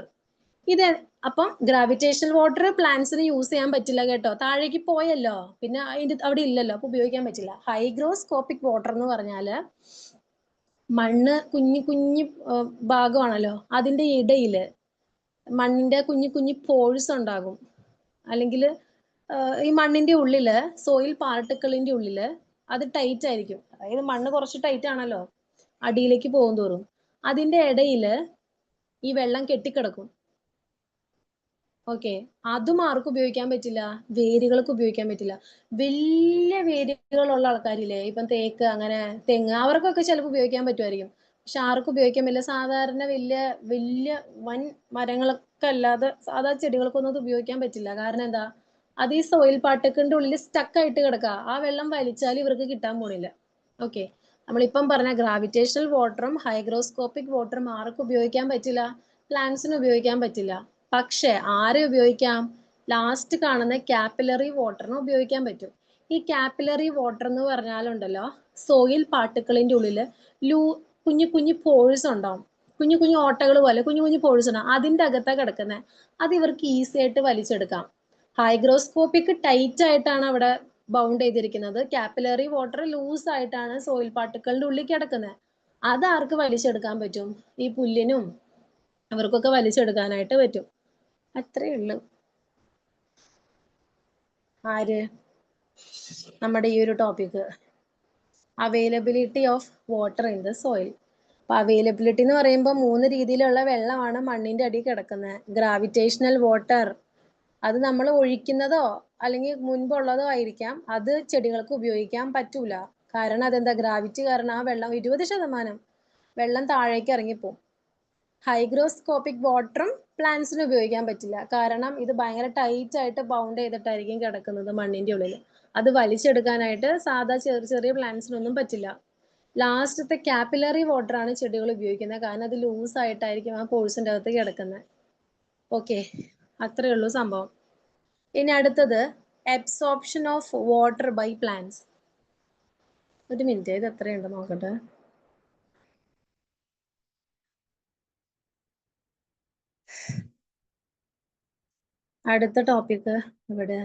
ഇത് അപ്പം ഗ്രാവിറ്റേഷണൽ വാട്ടർ പ്ലാന്റ്സിന് യൂസ് ചെയ്യാൻ പറ്റില്ല കേട്ടോ, താഴേക്ക് പോയല്ലോ, പിന്നെ അവിടെ ഇല്ലല്ലോ, അപ്പൊ ഉപയോഗിക്കാൻ പറ്റില്ല. ഹൈഗ്രോസ്കോപ്പിക് വാട്ടർ എന്ന് പറഞ്ഞാല് മണ്ണ് കുഞ്ഞു കുഞ്ഞു ഭാഗമാണല്ലോ, അതിന്റെ ഇടയില് മണ്ണിന്റെ കുഞ്ഞു കുഞ്ഞു പോഴ്സ് ഉണ്ടാകും. അല്ലെങ്കിൽ ഈ മണ്ണിന്റെ ഉള്ളില്, സോയിൽ പാർട്ടിക്കിളിന്റെ ഉള്ളില് അത് ടൈറ്റ് ആയിരിക്കും. അതായത് മണ്ണ് കുറച്ച് ടൈറ്റ് ആണല്ലോ അടിയിലേക്ക് പോകും തോറും. അതിന്റെ ഇടയില് ഈ വെള്ളം കെട്ടിക്കിടക്കും. ഓക്കെ, അതും ആർക്കും ഉപയോഗിക്കാൻ പറ്റില്ല? വേരുകൾക്ക് ഉപയോഗിക്കാൻ പറ്റില്ല. വലിയ വേരുകളുള്ള ആൾക്കാരില്ലേ, ഇപ്പം തേക്ക്, അങ്ങനെ തെങ്ങ്, അവർക്കൊക്കെ ചിലപ്പോൾ ഉപയോഗിക്കാൻ പറ്റുമായിരിക്കും. പക്ഷെ ആർക്കും ഉപയോഗിക്കാൻ പറ്റില്ല. സാധാരണ വലിയ വലിയ വൻ മരങ്ങളൊക്കെ അല്ലാതെ സാധാ ചെടികൾക്കൊന്നും അത് ഉപയോഗിക്കാൻ പറ്റില്ല. കാരണം എന്താ? അത് ഈ സോയിൽ പാർട്ടിക്കിളിന്റെ ഉള്ളിൽ സ്റ്റക്ക് ആയിട്ട് കിടക്കുക. ആ വെള്ളം വലിച്ചാൽ ഇവർക്ക് കിട്ടാൻ പോണില്ല. ഓക്കെ, നമ്മളിപ്പം പറഞ്ഞ ഗ്രാവിറ്റേഷണൽ വാട്ടറും ഹൈഗ്രോസ്കോപ്പിക് വാട്ടറും ആർക്കും ഉപയോഗിക്കാൻ പറ്റില്ല? പ്ലാന്റ്സിന് ഉപയോഗിക്കാൻ പറ്റില്ല. പക്ഷെ ആരെ ഉപയോഗിക്കാം? ലാസ്റ്റ് കാണുന്ന കാപ്പിലറി വാട്ടറിന് ഉപയോഗിക്കാൻ പറ്റും. ഈ കാപ്പിലറി വാട്ടർ എന്ന് പറഞ്ഞാലുണ്ടല്ലോ, സോയിൽ പാർട്ടിക്കിളിന്റെ ഉള്ളില് കുഞ്ഞു കുഞ്ഞു പോഴ്സ് ഉണ്ടാവും. കുഞ്ഞു കുഞ്ഞു ഓട്ടകൾ പോലെ കുഞ്ഞു കുഞ്ഞു പോഴ്സ് ഉണ്ടാവും. അതിന്റെ അകത്താണ് കിടക്കുന്നത്. അത് ഇവർക്ക് ഈസി ആയിട്ട് വലിച്ചെടുക്കാം. ഹൈഗ്രോസ്കോപ്പിക് ടൈറ്റ് ആയിട്ടാണ് അവിടെ ബൗണ്ട് ചെയ്തിരിക്കുന്നത്. കാപ്പിലറി വാട്ടർ ലൂസ് ആയിട്ടാണ് സോയിൽ പാർട്ടിക്കിളിന്റെ ഉള്ളിൽ കിടക്കുന്നത്. അത് ആർക്ക് വലിച്ചെടുക്കാൻ പറ്റും? ഈ പുല്ലിനും അവർക്കൊക്കെ വലിച്ചെടുക്കാനായിട്ട് പറ്റും. അത്രേ ഉള്ളൂ. ആര്? നമ്മുടെ ഈ ഒരു topic, availability of water in the soil. അപ്പൊ അവൈലബിലിറ്റി എന്ന് പറയുമ്പോൾ 3 രീതിയിലുള്ള വെള്ളമാണ് മണ്ണിന്റെ അടിയിൽ കിടക്കുന്നത്. ഗ്രാവിറ്റേഷണൽ വാട്ടർ, അത് നമ്മൾ ഒഴിക്കുന്നതോ അല്ലെങ്കിൽ മുൻപുള്ളതോ ആയിരിക്കാം. അത് ചെടികൾക്ക് ഉപയോഗിക്കാൻ പറ്റൂല. കാരണം അതെന്താ? ഗ്രാവിറ്റി കാരണം ആ വെള്ളം 20% വെള്ളം താഴേക്ക് ഇറങ്ങിപ്പോവും. ഹൈഗ്രോസ്കോപ്പിക് വാട്ടറും പ്ലാന്റ്സിന് ഉപയോഗിക്കാൻ പറ്റില്ല. കാരണം ഇത് ഭയങ്കര ടൈറ്റ് ആയിട്ട് ബൗണ്ട് ചെയ്തിട്ടായിരിക്കും കിടക്കുന്നത് മണ്ണിന്റെ ഉള്ളിൽ. അത് വലിച്ചെടുക്കാനായിട്ട് സാധാ ചെറിയ ചെറിയ പ്ലാന്റ്സിനൊന്നും പറ്റില്ല. ലാസ്റ്റത്തെ കാപ്പിലറി വാട്ടർ ആണ് ചെടികൾ ഉപയോഗിക്കുന്നത്. കാരണം അത് ലൂസ് ആയിട്ടായിരിക്കും ആ പോഴ്സിന്റെ അകത്ത് കിടക്കുന്നത്. ഓക്കെ, അത്രേ ഉള്ളൂ സംഭവം. ഇനി അടുത്തത് absorption of water by plants. ഒരു മിനിറ്റ്, ഇത് എത്രയുണ്ട് നോക്കട്ടെ. അടുത്ത ടോപ്പിക് ഇവിടെ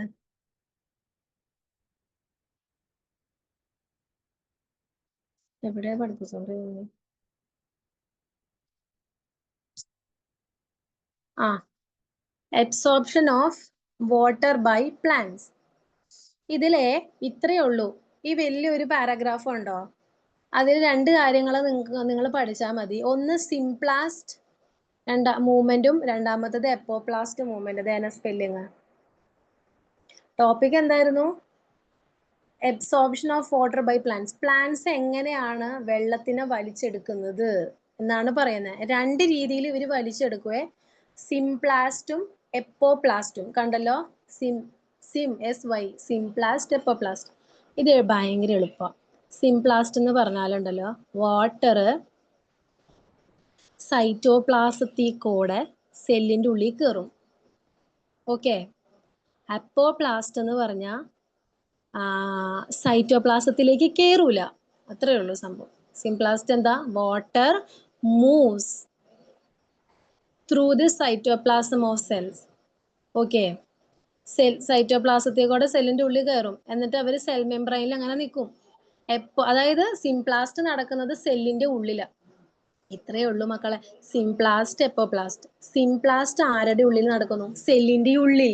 എവിടെയാ പഠിപ്പിച്ചോണ്ടിരുന്നത്? Absorption of water by plants. ഇതിലെ ഇത്രയേ ഉള്ളൂ. ഈ വലിയൊരു പാരഗ്രാഫ് ഉണ്ടോ? അതിൽ 2 കാര്യങ്ങൾ നിങ്ങൾ പഠിച്ചാൽ മതി. ഒന്ന് സിംപ്ലാസ്റ്റ് മൂവ്മെന്റും, രണ്ടാമത്തത് എപ്പോപ്ലാസ്റ്റ് മൂവ്മെന്റ്. ഇതേന സ്പെല്ലിങ്. ടോപ്പിക് എന്തായിരുന്നു? Absorption of water by plants. Plants എങ്ങനെയാണ് വെള്ളത്തിനെ വലിച്ചെടുക്കുന്നത് എന്നാണ് പറയുന്നത്. 2 രീതിയിൽ ഇവർ വലിച്ചെടുക്കുവേ. സിംപ്ലാസ്റ്റും എപ്പോപ്ലാസ്റ്റും. കണ്ടല്ലോ, SY, സിംപ്ലാസ്റ്റ്, എപ്പോപ്ലാസ്റ്റ്. ഇത് ഭയങ്കര എളുപ്പം. സിംപ്ലാസ്റ്റ് എന്ന് പറഞ്ഞാലുണ്ടല്ലോ, വാട്ടർ സൈറ്റോപ്ലാസത്തിൽ കൂടെ സെല്ലിന്റെ ഉള്ളിൽ കയറും. ഓക്കെ, അപ്പോപ്ലാസ്റ്റ് എന്ന് പറഞ്ഞാൽ സൈറ്റോപ്ലാസത്തിലേക്ക് കയറൂല. അത്രേ ഉള്ളൂ സംഭവം. സിംപ്ലാസ്റ്റ് എന്താ? Water moves through the cytoplasm of cells. Okay, സൈറ്റോപ്ലാസത്തിൽ കൂടെ സെല്ലിന്റെ ഉള്ളിൽ കയറും. എന്നിട്ട് അവർ സെൽ മെംബ്രെയിനിൽ അങ്ങനെ നിൽക്കും. അതായത് സിംപ്ലാസ്റ്റ് നടക്കുന്നത് സെല്ലിന്റെ ഉള്ളിലാണ്. ഇത്രയേ ഉള്ളൂ മക്കളെ. സിംപ്ലാസ്റ്റ്, എപ്പോപ്ലാസ്റ്റ്. സിംപ്ലാസ്റ്റ് ആരുടെ ഉള്ളിൽ നടക്കുന്നു? സെല്ലിന്റെ ഉള്ളിൽ.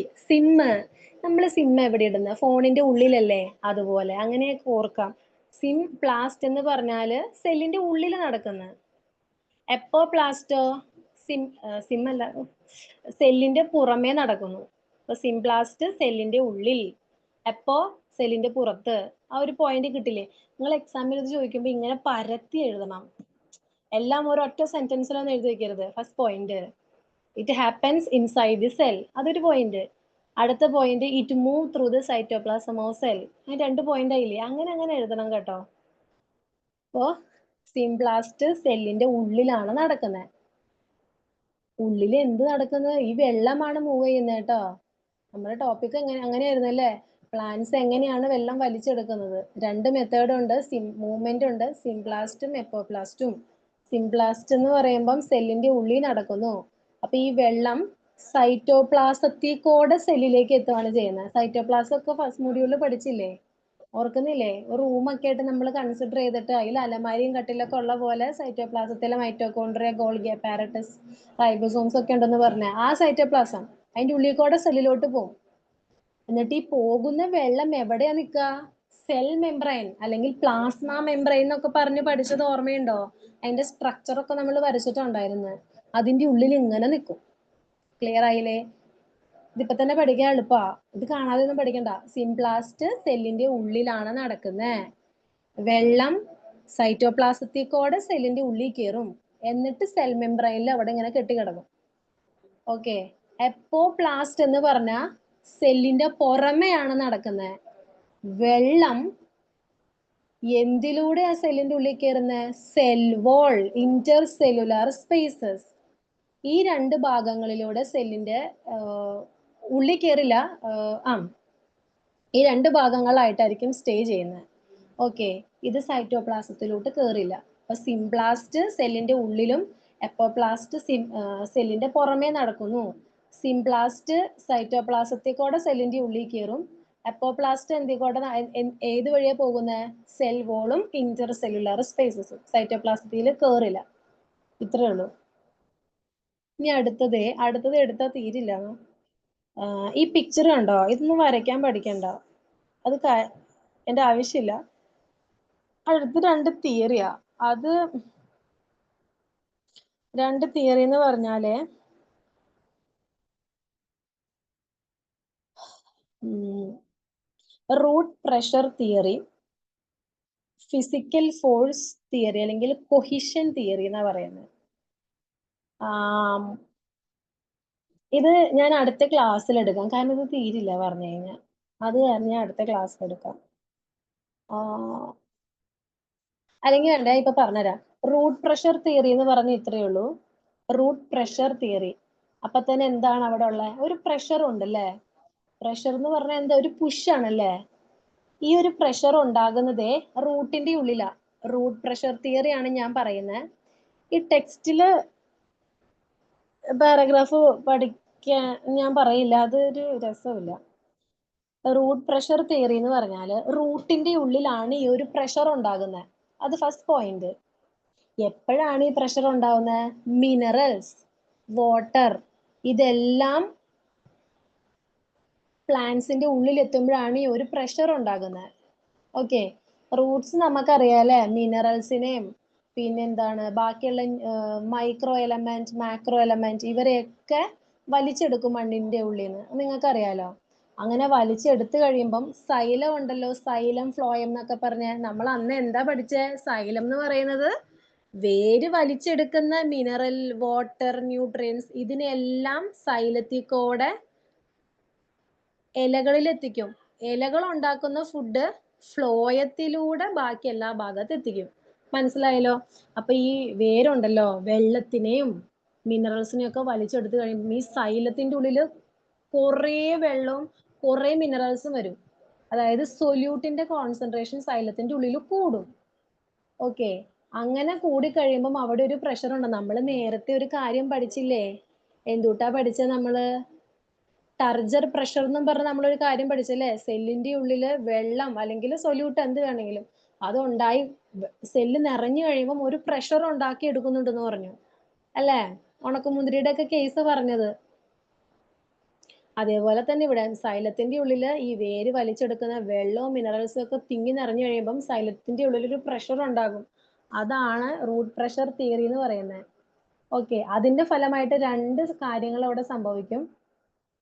നമ്മൾ സിം എവിടെ ഇടുന്നത്? ഫോണിന്റെ ഉള്ളിലല്ലേ? അതുപോലെ അങ്ങനെയൊക്കെ ഓർക്കാം. സിംപ്ലാസ്റ്റ് എന്ന് പറഞ്ഞാല് സെല്ലിന്റെ ഉള്ളിൽ നടക്കുന്നത്. എപ്പോപ്ലാസ്റ്റോ സിം അല്ല, സെല്ലിന്റെ പുറമേ നടക്കുന്നു. അപ്പൊ സിംപ്ലാസ്റ്റ് സെല്ലിന്റെ ഉള്ളിൽ, എപ്പോ സെല്ലിന്റെ പുറത്ത്. ആ ഒരു പോയിന്റ് കിട്ടില്ലേ? നിങ്ങൾ എക്സാമിൽ ഇത് ചോദിക്കുമ്പോൾ ഇങ്ങനെ പരത്തി എഴുതണം. എല്ലാം ഒരൊറ്റ സെന്റൻസിലൊന്നും എഴുതി വെക്കരുത്. First point it happens inside the cell, അതൊരു പോയിന്റ്. അടുത്ത point it move through the cytoplasm of cell. അങ്ങനെ 2 പോയിന്റ് ആയില്ലേ? അങ്ങനെ എഴുതണം കേട്ടോ. അപ്പോ സിംപ്ലാസ്റ്റ് സെല്ലിന്റെ ഉള്ളിലാണ് നടക്കുന്നത്. ഉള്ളിൽ എന്ത് നടക്കുന്നത്? ഈ വെള്ളമാണ് മൂവ് ചെയ്യുന്നത് കേട്ടോ. നമ്മുടെ ടോപ്പിക് അങ്ങനെയായിരുന്നു അല്ലേ? പ്ലാന്റ്സ് എങ്ങനെയാണ് വെള്ളം വലിച്ചെടുക്കുന്നത്? 2 മെത്തേഡ് ഉണ്ട്. മൂവ്മെന്റ് ഉണ്ട്, സിംപ്ലാസ്റ്റും എപ്പോപ്ലാസ്റ്റും. സിംപ്ലാസ്റ്റ് എന്ന് പറയുമ്പം സെല്ലിന്റെ ഉള്ളിൽ നടക്കുന്നു. അപ്പൊ ഈ വെള്ളം സൈറ്റോപ്ലാസത്തിൽ കൂടെ സെല്ലിലേക്ക് എത്തുകയാണ് ചെയ്യുന്നത്. സൈറ്റോപ്ലാസം ഒക്കെ ഫസ്റ്റ് മൊഡ്യൂളിൽ പഠിച്ചില്ലേ? ഓർക്കുന്നില്ലേ? ഒരു റൂമൊക്കെ ആയിട്ട് നമ്മൾ കൺസിഡർ ചെയ്തിട്ട് അതിൽ അലമാരിയും കട്ടിലൊക്കെ ഉള്ള പോലെ സൈറ്റോപ്ലാസത്തിലെ മൈറ്റോകോൺട്രിയ, ഗോൾഗി അപ്പാരറ്റസ്, റൈബോസോംസ് ഒക്കെ ഉണ്ടെന്ന് പറഞ്ഞ ആ സൈറ്റോപ്ലാസം അതിന്റെ ഉള്ളിൽ കൂടെ സെല്ലിലോട്ട് പോകും. എന്നിട്ട് ഈ പോകുന്ന വെള്ളം എവിടെയാ നിൽക്കുക? സെൽ മെംബ്രെയിൻ അല്ലെങ്കിൽ പ്ലാസ്മ മെംബ്രെയിൻ എന്നൊക്കെ പറഞ്ഞ് പഠിച്ചത് ഓർമ്മയുണ്ടോ? അതിന്റെ സ്ട്രക്ചർ ഒക്കെ നമ്മൾ വരച്ചിട്ടുണ്ടായിരുന്നു. അതിന്റെ ഉള്ളിൽ ഇങ്ങനെ നിൽക്കും. ക്ലിയർ ആയില്ലേ? ഇതിപ്പോ തന്നെ പഠിക്കാൻ എളുപ്പാ. ഇത് കാണാതെ ഒന്നും പഠിക്കണ്ട. സിംപ്ലാസ്റ്റ് സെല്ലിന്റെ ഉള്ളിലാണ് നടക്കുന്നത്. വെള്ളം സൈറ്റോപ്ലാസത്തിൽ കൂടെ സെല്ലിന്റെ ഉള്ളിൽ കയറും. എന്നിട്ട് സെൽ മെംബ്രെയിനിൽ അവിടെ ഇങ്ങനെ കെട്ടിക്കിടക്കും. ഓക്കെ. എപ്പോപ്ലാസ്റ്റ് എന്ന് പറഞ്ഞാൽ സെല്ലിന്റെ പുറമെയാണ് നടക്കുന്നത്. വെള്ളം എന്തിലൂടെയാ സെല്ലിന്റെ ഉള്ളിൽ കയറുന്നത്? Cell wall, intercellular spaces. ഈ 2 ഭാഗങ്ങളിലൂടെ സെല്ലിന്റെ ഉള്ളിൽ കയറില്ല. ഈ 2 ഭാഗങ്ങളായിട്ടായിരിക്കും സ്റ്റേ ചെയ്യുന്നത്. ഓക്കെ. ഇത് സൈറ്റോപ്ലാസത്തിലോട്ട് കയറില്ല. അപ്പൊ സിംപ്ലാസ്റ്റ് സെല്ലിന്റെ ഉള്ളിലും എപ്പോപ്ലാസ്റ്റ് സെല്ലിന്റെ പുറമേ നടക്കുന്നു. സിംപ്ലാസ്റ്റ് സൈറ്റോപ്ലാസത്തിൽ കൂടെ സെല്ലിന്റെ ഉള്ളിൽ കയറും. എപ്പോപ്ലാസ്റ്റ് എന്തിൽ കൂടെ ഏത് വഴിയാ പോകുന്നത്? സെൽ വോളും ഇന്റർ സെല്ലുലാർ സ്പേസസും. സൈറ്റോപ്ലാസത്തിൽ കയറില്ല. ഇത്രേ ഉള്ളൂ. ഇനി അടുത്തത് എടുത്താൽ തീരില്ല. ഈ പിക്ചർ കണ്ടോ? ഇതൊന്നും വരയ്ക്കാൻ പഠിക്കണ്ട. അത് എന്റെ ആവശ്യമില്ല. അടുത്ത 2 തിയറിയാ. അത് 2 തിയറി എന്ന് പറഞ്ഞാല് root pressure theory, physical force theory അല്ലെങ്കിൽ കൊഹിഷൻ തിയറി എന്നാ പറയുന്നത്. ഇത് ഞാൻ അടുത്ത ക്ലാസ്സിൽ എടുക്കാം. കാരണം ഇത് തീരില്ല പറഞ്ഞു കഴിഞ്ഞാൽ. അത് കാരണം ഞാൻ അടുത്ത ക്ലാസ്സിൽ എടുക്കാം. അല്ലെങ്കിൽ വേണ്ട, ഇപ്പൊ പറഞ്ഞുതരാം. റൂട്ട് പ്രഷർ തിയറി എന്ന് പറഞ്ഞ ഇത്രയേ ഉള്ളൂ. Root pressure theory. അപ്പൊ തന്നെ എന്താണ് അവിടെ ഉള്ള? ഒരു പ്രഷർ ഉണ്ടല്ലേ? പ്രഷർ എന്ന് പറഞ്ഞാൽ എന്താ? ഒരു പുഷ് ആണല്ലേ? ഈ ഒരു പ്രഷർ ഉണ്ടാകുന്നതേ റൂട്ടിന്റെ ഉള്ളിലാ. റൂട്ട് പ്രഷർ തിയറി ആണ് ഞാൻ പറയുന്നത്. ഈ ടെക്സ്റ്റില് പാരഗ്രാഫ് പഠിക്കാൻ ഞാൻ പറയില്ല, അതൊരു രസമില്ല. റൂട്ട് പ്രഷർ തിയറി എന്ന് പറഞ്ഞാല് റൂട്ടിന്റെ ഉള്ളിലാണ് ഈ ഒരു പ്രഷർ ഉണ്ടാകുന്നത്. അത് ഫസ്റ്റ് പോയിന്റ്. എപ്പോഴാണ് ഈ പ്രഷർ ഉണ്ടാവുന്നത്? മിനറൽസ്, വാട്ടർ, ഇതെല്ലാം പ്ലാന്റ്സിന്റെ ഉള്ളിൽ എത്തുമ്പോഴാണ് ഈ ഒരു പ്രഷർ ഉണ്ടാകുന്നത്. ഓക്കെ. റൂട്ട്സ് നമുക്കറിയാലേ, മിനറൽസിനെയും പിന്നെന്താണ് ബാക്കിയുള്ള മൈക്രോ എലമെന്റ്, മാക്രോ എലമെന്റ് ഇവരെയൊക്കെ വലിച്ചെടുക്കും മണ്ണിന്റെ ഉള്ളിൽ നിന്ന്. നിങ്ങൾക്കറിയാലോ. അങ്ങനെ വലിച്ചെടുത്ത് കഴിയുമ്പം സൈലം ഉണ്ടല്ലോ, സൈലം ഫ്ലോയം എന്നൊക്കെ പറഞ്ഞ നമ്മൾ അന്ന് എന്താ പഠിച്ചേ? സൈലം എന്ന് പറയുന്നത് വേര് വലിച്ചെടുക്കുന്ന മിനറൽ, വാട്ടർ, ന്യൂട്രിയൻസ് ഇതിനെല്ലാം സൈലത്തിൽ കൂടെ ഇലകളിൽ എത്തിക്കും. ഇലകൾ ഉണ്ടാക്കുന്ന ഫുഡ് ഫ്ലോയത്തിലൂടെ ബാക്കി എല്ലാ ഭാഗത്ത് എത്തിക്കും. മനസ്സിലായല്ലോ? അപ്പൊ ഈ വേരുണ്ടല്ലോ, വെള്ളത്തിനെയും മിനറൽസിനെയും ഒക്കെ വലിച്ചെടുത്ത് കഴിയുമ്പോൾ ഈ സൈലത്തിന്റെ ഉള്ളിൽ കുറേ വെള്ളവും കുറേ മിനറൽസും വരും. അതായത് സൊല്യൂട്ടിന്റെ കോൺസെൻട്രേഷൻ സൈലത്തിന്റെ ഉള്ളിൽ കൂടും. ഓക്കെ. അങ്ങനെ കൂടി കഴിയുമ്പം അവിടെ ഒരു പ്രഷർ ഉണ്ട്. നമ്മൾ നേരത്തെ ഒരു കാര്യം പഠിച്ചില്ലേ? എന്തുട്ടാ പഠിച്ചത് നമ്മള്? ടർജർ പ്രഷർ എന്നും പറഞ്ഞ് നമ്മളൊരു കാര്യം പഠിച്ചല്ലേ, സെല്ലിന്റെ ഉള്ളില് വെള്ളം അല്ലെങ്കിൽ സൊല്യൂട്ട് എന്ത് വേണമെങ്കിലും അതുണ്ടായി സെല്ല് നിറഞ്ഞു കഴിയുമ്പോൾ ഒരു പ്രഷർ ഉണ്ടാക്കി എടുക്കുന്നുണ്ടെന്ന് പറഞ്ഞു അല്ലേ, ഉണക്കമുന്തിരിയുടെ ഒക്കെ കേസ് പറഞ്ഞത്. അതേപോലെ തന്നെ ഇവിടെ സൈലത്തിന്റെ ഉള്ളില് ഈ വേര് വലിച്ചെടുക്കുന്ന വെള്ളവും മിനറൽസും ഒക്കെ തിങ്ങി നിറഞ്ഞു കഴിയുമ്പം സൈലത്തിന്റെ ഉള്ളിൽ ഒരു പ്രഷർ ഉണ്ടാകും. അതാണ് റൂട്ട് പ്രഷർ തിയറി എന്ന് പറയുന്നത്. ഓക്കെ, അതിന്റെ ഫലമായിട്ട് രണ്ട് കാര്യങ്ങൾ അവിടെ സംഭവിക്കും.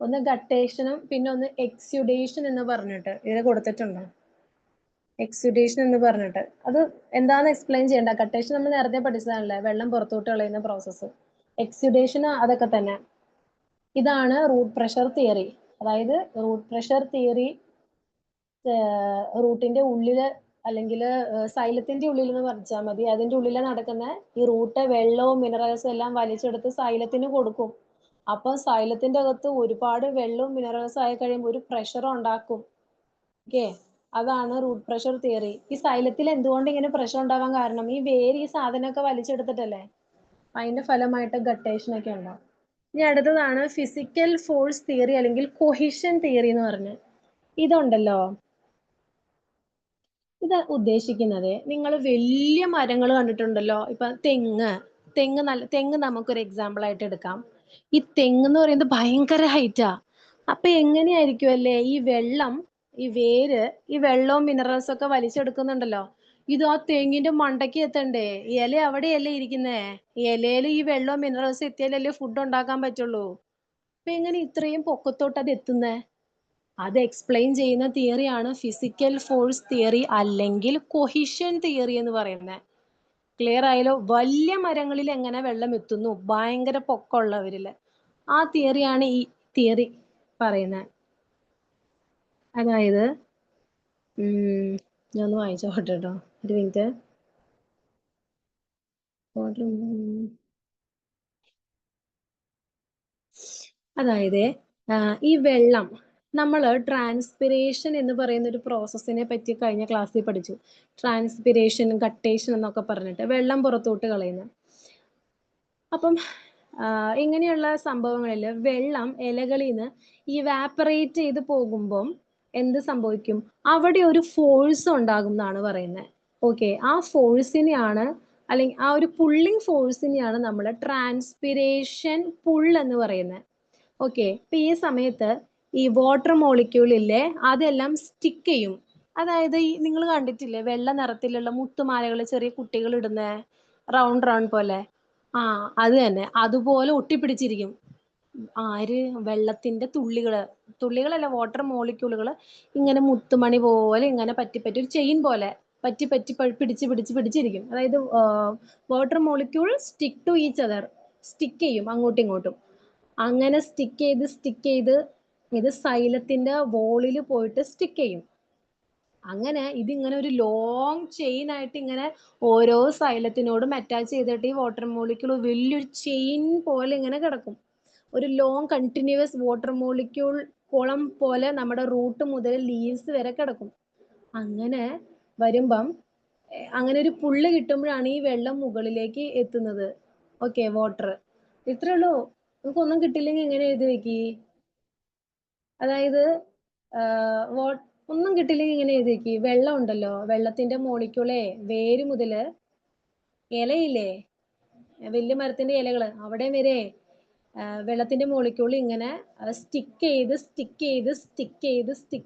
ഒന്ന് ഗട്ടേഷനും പിന്നെ ഒന്ന് എക്സ്യുഡേഷൻ എന്ന് പറഞ്ഞിട്ട് ഇത് കൊടുത്തിട്ടുണ്ട്. എക്സ്യുഡേഷൻ എന്ന് പറഞ്ഞിട്ട് അത് എന്താന്ന് എക്സ്പ്ലെയിൻ ചെയ്യണ്ട. ഗട്ടേഷൻ നമ്മൾ നേരത്തെ പഠിച്ചതാണല്ലേ, വെള്ളം പുറത്തോട്ട് കളയുന്ന പ്രോസസ്സ്. എക്സ്യുഡേഷൻ അതൊക്കെ തന്നെ. ഇതാണ് റൂട്ട് പ്രഷർ തിയറി. അതായത് റൂട്ട് പ്രഷർ തിയറി റൂട്ടിന്റെ ഉള്ളില് അല്ലെങ്കിൽ സൈലത്തിന്റെ ഉള്ളിൽ എന്ന് പറഞ്ഞാൽ മതി. അതിന്റെ ഉള്ളിൽ നടക്കുന്ന ഈ റൂട്ട് വെള്ളവും മിനറൽസും എല്ലാം വലിച്ചെടുത്ത് സൈലത്തിന് കൊടുക്കും. അപ്പൊ സൈലത്തിന്റെ അകത്ത് ഒരുപാട് വെള്ളവും മിനറൽസും ആയി കഴിയുമ്പോൾ ഒരു പ്രഷർ ഉണ്ടാക്കും. ഓക്കെ, അതാണ് റൂട്ട് പ്രഷർ തിയറി. ഈ സൈലത്തിൽ എന്തുകൊണ്ട് ഇങ്ങനെ പ്രഷർ ഉണ്ടാവാൻ കാരണം, ഈ വേര് ഈ സാധനമൊക്കെ വലിച്ചെടുത്തിട്ടല്ലേ, അതിന്റെ ഫലമായിട്ട് ഗട്ടേഷൻ ഒക്കെ ഉണ്ടാവും. ഇനി അടുത്തതാണ് ഫിസിക്കൽ ഫോഴ്സ് തിയറി അല്ലെങ്കിൽ കൊഹിഷൻ തിയറി എന്ന് പറഞ്ഞ്. ഇതുണ്ടല്ലോ, ഇത് ഉദ്ദേശിക്കുന്നത് നിങ്ങൾ വലിയ മരങ്ങൾ കണ്ടിട്ടുണ്ടല്ലോ, ഇപ്പൊ തെങ്ങ് നമുക്കൊരു എക്സാമ്പിൾ ആയിട്ട് എടുക്കാം. ഈ തെങ്ങ് എന്ന് പറയുന്നത് ഭയങ്കര ഹൈറ്റാ. അപ്പൊ എങ്ങനെയായിരിക്കും അല്ലേ ഈ വെള്ളം, ഈ വേര് ഈ വെള്ളവും മിനറൽസും ഒക്കെ വലിച്ചെടുക്കുന്നുണ്ടല്ലോ, ഇത് ആ തെങ്ങിന്റെ മണ്ടയ്ക്ക് എത്തണ്ടേ? ഇല അവിടെയല്ലേ ഇരിക്കുന്നേ, ഇലയിൽ ഈ വെള്ളവും മിനറൽസും എത്തിയാലല്ലേ ഫുഡ് ഉണ്ടാക്കാൻ പറ്റുള്ളൂ. അപ്പൊ എങ്ങനെ ഇത്രയും പൊക്കത്തോട്ട് അത് എത്തുന്നേ? അത് എക്സ്പ്ലെയിൻ ചെയ്യുന്ന തിയറിയാണ് ഫിസിക്കൽ ഫോഴ്സ് തിയറി അല്ലെങ്കിൽ കൊഹിഷൻ തിയറി എന്ന് പറയുന്നത്. ക്ലിയർ ആയാലോ? വലിയ മരങ്ങളിൽ എങ്ങനെ വെള്ളം എത്തുന്നു, ഭയങ്കര പൊക്കമുള്ളവരില്, ആ തിയറിയാണ് ഈ തിയറി പറയുന്നത്. അതായത് ഞാൻ ഒന്ന് വായിച്ചോട്ടെ കേട്ടോ, ഒരു മിനിറ്റ്. അതായത് ഈ വെള്ളം നമ്മൾ ട്രാൻസ്പിരേഷൻ എന്ന് പറയുന്ന ഒരു പ്രോസസ്സിനെ പറ്റി കഴിഞ്ഞ ക്ലാസ്സിൽ പഠിച്ചു. ട്രാൻസ്പിരേഷൻ, ഗട്ടേഷൻ എന്നൊക്കെ പറഞ്ഞിട്ട് വെള്ളം പുറത്തോട്ട് കളയുന്നത്. അപ്പം ഇങ്ങനെയുള്ള സംഭവങ്ങളിൽ വെള്ളം ഇലകളിൽ നിന്ന് ഇവാപ്പറേറ്റ് ചെയ്ത് പോകുമ്പം എന്ത് സംഭവിക്കും, അവിടെ ഒരു ഫോഴ്സ് ഉണ്ടാകും എന്നാണ് പറയുന്നത്. ഓക്കെ, ആ ഫോഴ്സിനെയാണ് അല്ലെങ്കിൽ ആ ഒരു പുള്ളിങ് ഫോഴ്സിനെയാണ് നമ്മൾ ട്രാൻസ്പിരേഷൻ പുൾ എന്ന് പറയുന്നത്. ഓക്കെ, ഇപ്പൊ ഈ സമയത്ത് ഈ വാട്ടർ മോളിക്യൂളില്ലേ അതെല്ലാം സ്റ്റിക്ക് ചെയ്യും. അതായത് ഈ നിങ്ങൾ കണ്ടിട്ടില്ലേ വെള്ള നിറത്തിലുള്ള മുത്തുമാലകൾ ചെറിയ കുട്ടികൾ ഇടുന്ന റൗണ്ട് റൗണ്ട് പോലെ, അത് തന്നെ അതുപോലെ ഒട്ടിപ്പിടിച്ചിരിക്കും. ആര്? വെള്ളത്തിന്റെ തുള്ളികളല്ല, വാട്ടർ മോളിക്യൂളുകൾ ഇങ്ങനെ മുത്തുമണി പോലെ ഇങ്ങനെ പറ്റി ഒരു ചെയിൻ പോലെ പറ്റി പിടിച്ചിരിക്കും. അതായത് water molecule stick to each other, stick ചെയ്യും അങ്ങോട്ടും ഇങ്ങോട്ടും. അങ്ങനെ സ്റ്റിക്ക് ചെയ്ത് ഇത് സൈലത്തിന്റെ വോളിൽ പോയിട്ട് സ്റ്റിക്ക് ചെയ്യും. അങ്ങനെ ഇതിങ്ങനെ ഒരു ലോങ് ചെയിൻ ആയിട്ട് ഇങ്ങനെ ഓരോ സൈലത്തിനോടും അറ്റാച്ച് ചെയ്തിട്ട് ഈ വാട്ടർ മോളിക്യൂൾ വലിയൊരു ചെയിൻ പോലെ ഇങ്ങനെ കിടക്കും. ഒരു ലോങ് കണ്ടിന്യൂസ് വാട്ടർ മോളിക്യൂൾ കുളം പോലെ നമ്മുടെ റൂട്ട് മുതൽ ലീവ്സ് വരെ കിടക്കും. അങ്ങനെ വരുമ്പം അങ്ങനെ ഒരു പുള്ള് കിട്ടുമ്പോഴാണ് ഈ വെള്ളം മുകളിലേക്ക് എത്തുന്നത്. Okay, water. ഇത്രേ ഉള്ളൂ. നമുക്കൊന്നും കിട്ടില്ലെങ്കിൽ ഇങ്ങനെ എഴുതി വെക്കി. അതായത് ഒന്നും കിട്ടില്ലെങ്കിൽ ഇങ്ങനെ എഴുതി വെക്കി. വെള്ളം ഉണ്ടല്ലോ, വെള്ളത്തിന്റെ മോളിക്യൂളെ വേര് മുതല് ഇലയില്ലേ, വലിയ മരത്തിന്റെ ഇലകള് അവിടെ വരെ വെള്ളത്തിന്റെ മോളിക്യൂൾ ഇങ്ങനെ സ്റ്റിക്ക്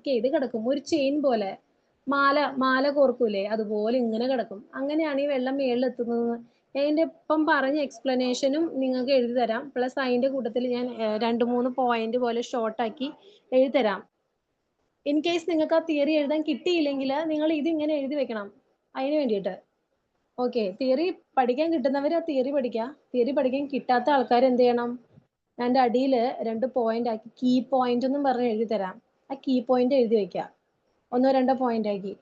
ചെയ്ത് കിടക്കും. ഒരു ചെയിൻ പോലെ, മാല കോർക്കൂലേ അതുപോലെ ഇങ്ങനെ കിടക്കും. അങ്ങനെയാണ് ഈ വെള്ളം മേളിലെത്തുന്നത്. അതിന്റെ ഇപ്പം പറഞ്ഞ എക്സ്പ്ലനേഷനും നിങ്ങൾക്ക് എഴുതി തരാം. പ്ലസ് അതിന്റെ കൂട്ടത്തിൽ ഞാൻ 2-3 പോയിന്റ് പോലെ ഷോർട്ടാക്കി എഴുതി തരാം. ഇൻ കേസ് നിങ്ങൾക്ക് ആ തിയറി എഴുതാൻ കിട്ടിയില്ലെങ്കിൽ നിങ്ങൾ ഇതിങ്ങനെ എഴുതി വെക്കണം അതിന് വേണ്ടിയിട്ട്. ഓക്കെ, തിയറി പഠിക്കാൻ കിട്ടുന്നവർ ആ തിയറി പഠിക്കുക. തിയറി പഠിക്കാൻ കിട്ടാത്ത ആൾക്കാർ എന്ത് ചെയ്യണം, ഞാൻ അടിയിൽ 2 പോയിന്റ് ആക്കി കീ പോയിന്റ് എന്നും പറഞ്ഞ് എഴുതി തരാം. ആ കീ പോയിന്റ് എഴുതി വെക്കുക, 1-2 പോയിന്റ് ആക്കി.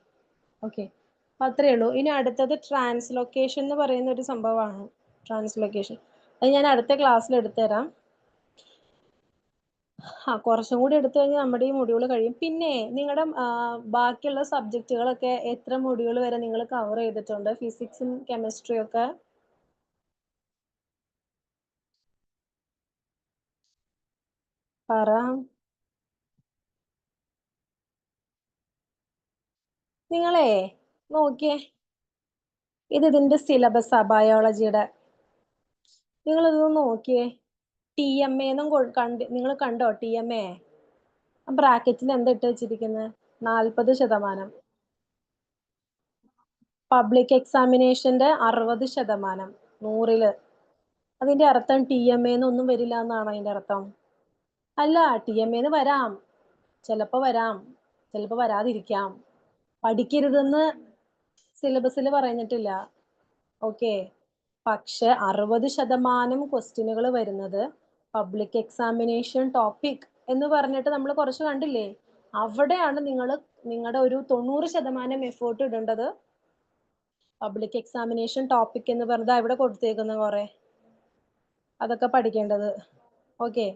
ഓക്കെ, അപ്പൊ അത്രേ ഉള്ളൂ. ഇനി അടുത്തത് ട്രാൻസ്ലൊക്കേഷൻ എന്ന് പറയുന്ന ഒരു സംഭവമാണ്. ട്രാൻസ്ലൊക്കേഷൻ അത് ഞാൻ അടുത്ത ക്ലാസ്സിൽ എടുത്തു തരാം. കുറച്ചും കൂടി എടുത്തു കഴിഞ്ഞാൽ നമ്മുടെ ഈ മൊഡ്യൂൾ കഴിയും. പിന്നെ നിങ്ങളുടെ ബാക്കിയുള്ള സബ്ജക്റ്റുകളൊക്കെ എത്ര മൊഡ്യൂൾ വരെ നിങ്ങൾ കവർ ചെയ്തിട്ടുണ്ട്? ഫിസിക്സും കെമിസ്ട്രിയും ഒക്കെ പറ. നിങ്ങളെ നോക്കിയേ, ഇത് ഇതിന്റെ സിലബസാ ബയോളജിയുടെ. നിങ്ങൾ ഇതൊന്ന് നോക്കിയേ. TMA എന്നും നിങ്ങൾ കണ്ടോ? TMA ബ്രാക്കറ്റിൽ എന്താ ഇട്ട് വെച്ചിരിക്കുന്നത്? 40%. പബ്ലിക് എക്സാമിനേഷന്റെ 60%, 100-ല്. അതിന്റെ അർത്ഥം TMA ഒന്നും വരില്ല എന്നാണോ അതിന്റെ അർത്ഥം? അല്ല, TMA വരാം, ചിലപ്പോ വരാം, ചിലപ്പോ വരാതിരിക്കാം. പഠിക്കരുതെന്ന് സിലബസിൽ പറഞ്ഞിട്ടില്ല. ഓക്കെ, പക്ഷെ 60% ക്വസ്റ്റ്യനുകൾ വരുന്നത് പബ്ലിക് എക്സാമിനേഷൻ ടോപ്പിക് എന്ന് പറഞ്ഞിട്ട് നമ്മൾ കുറച്ച് കണ്ടില്ലേ? അവിടെയാണ് നിങ്ങൾ നിങ്ങളുടെ ഒരു 90% എഫേർട്ട് ഇടേണ്ടത്. പബ്ലിക് എക്സാമിനേഷൻ ടോപ്പിക് എന്ന് പറഞ്ഞാൽ ഇവിടെ കൊടുത്തേക്കുന്ന കുറെ അതൊക്കെ പഠിക്കേണ്ടത്. ഓക്കെ,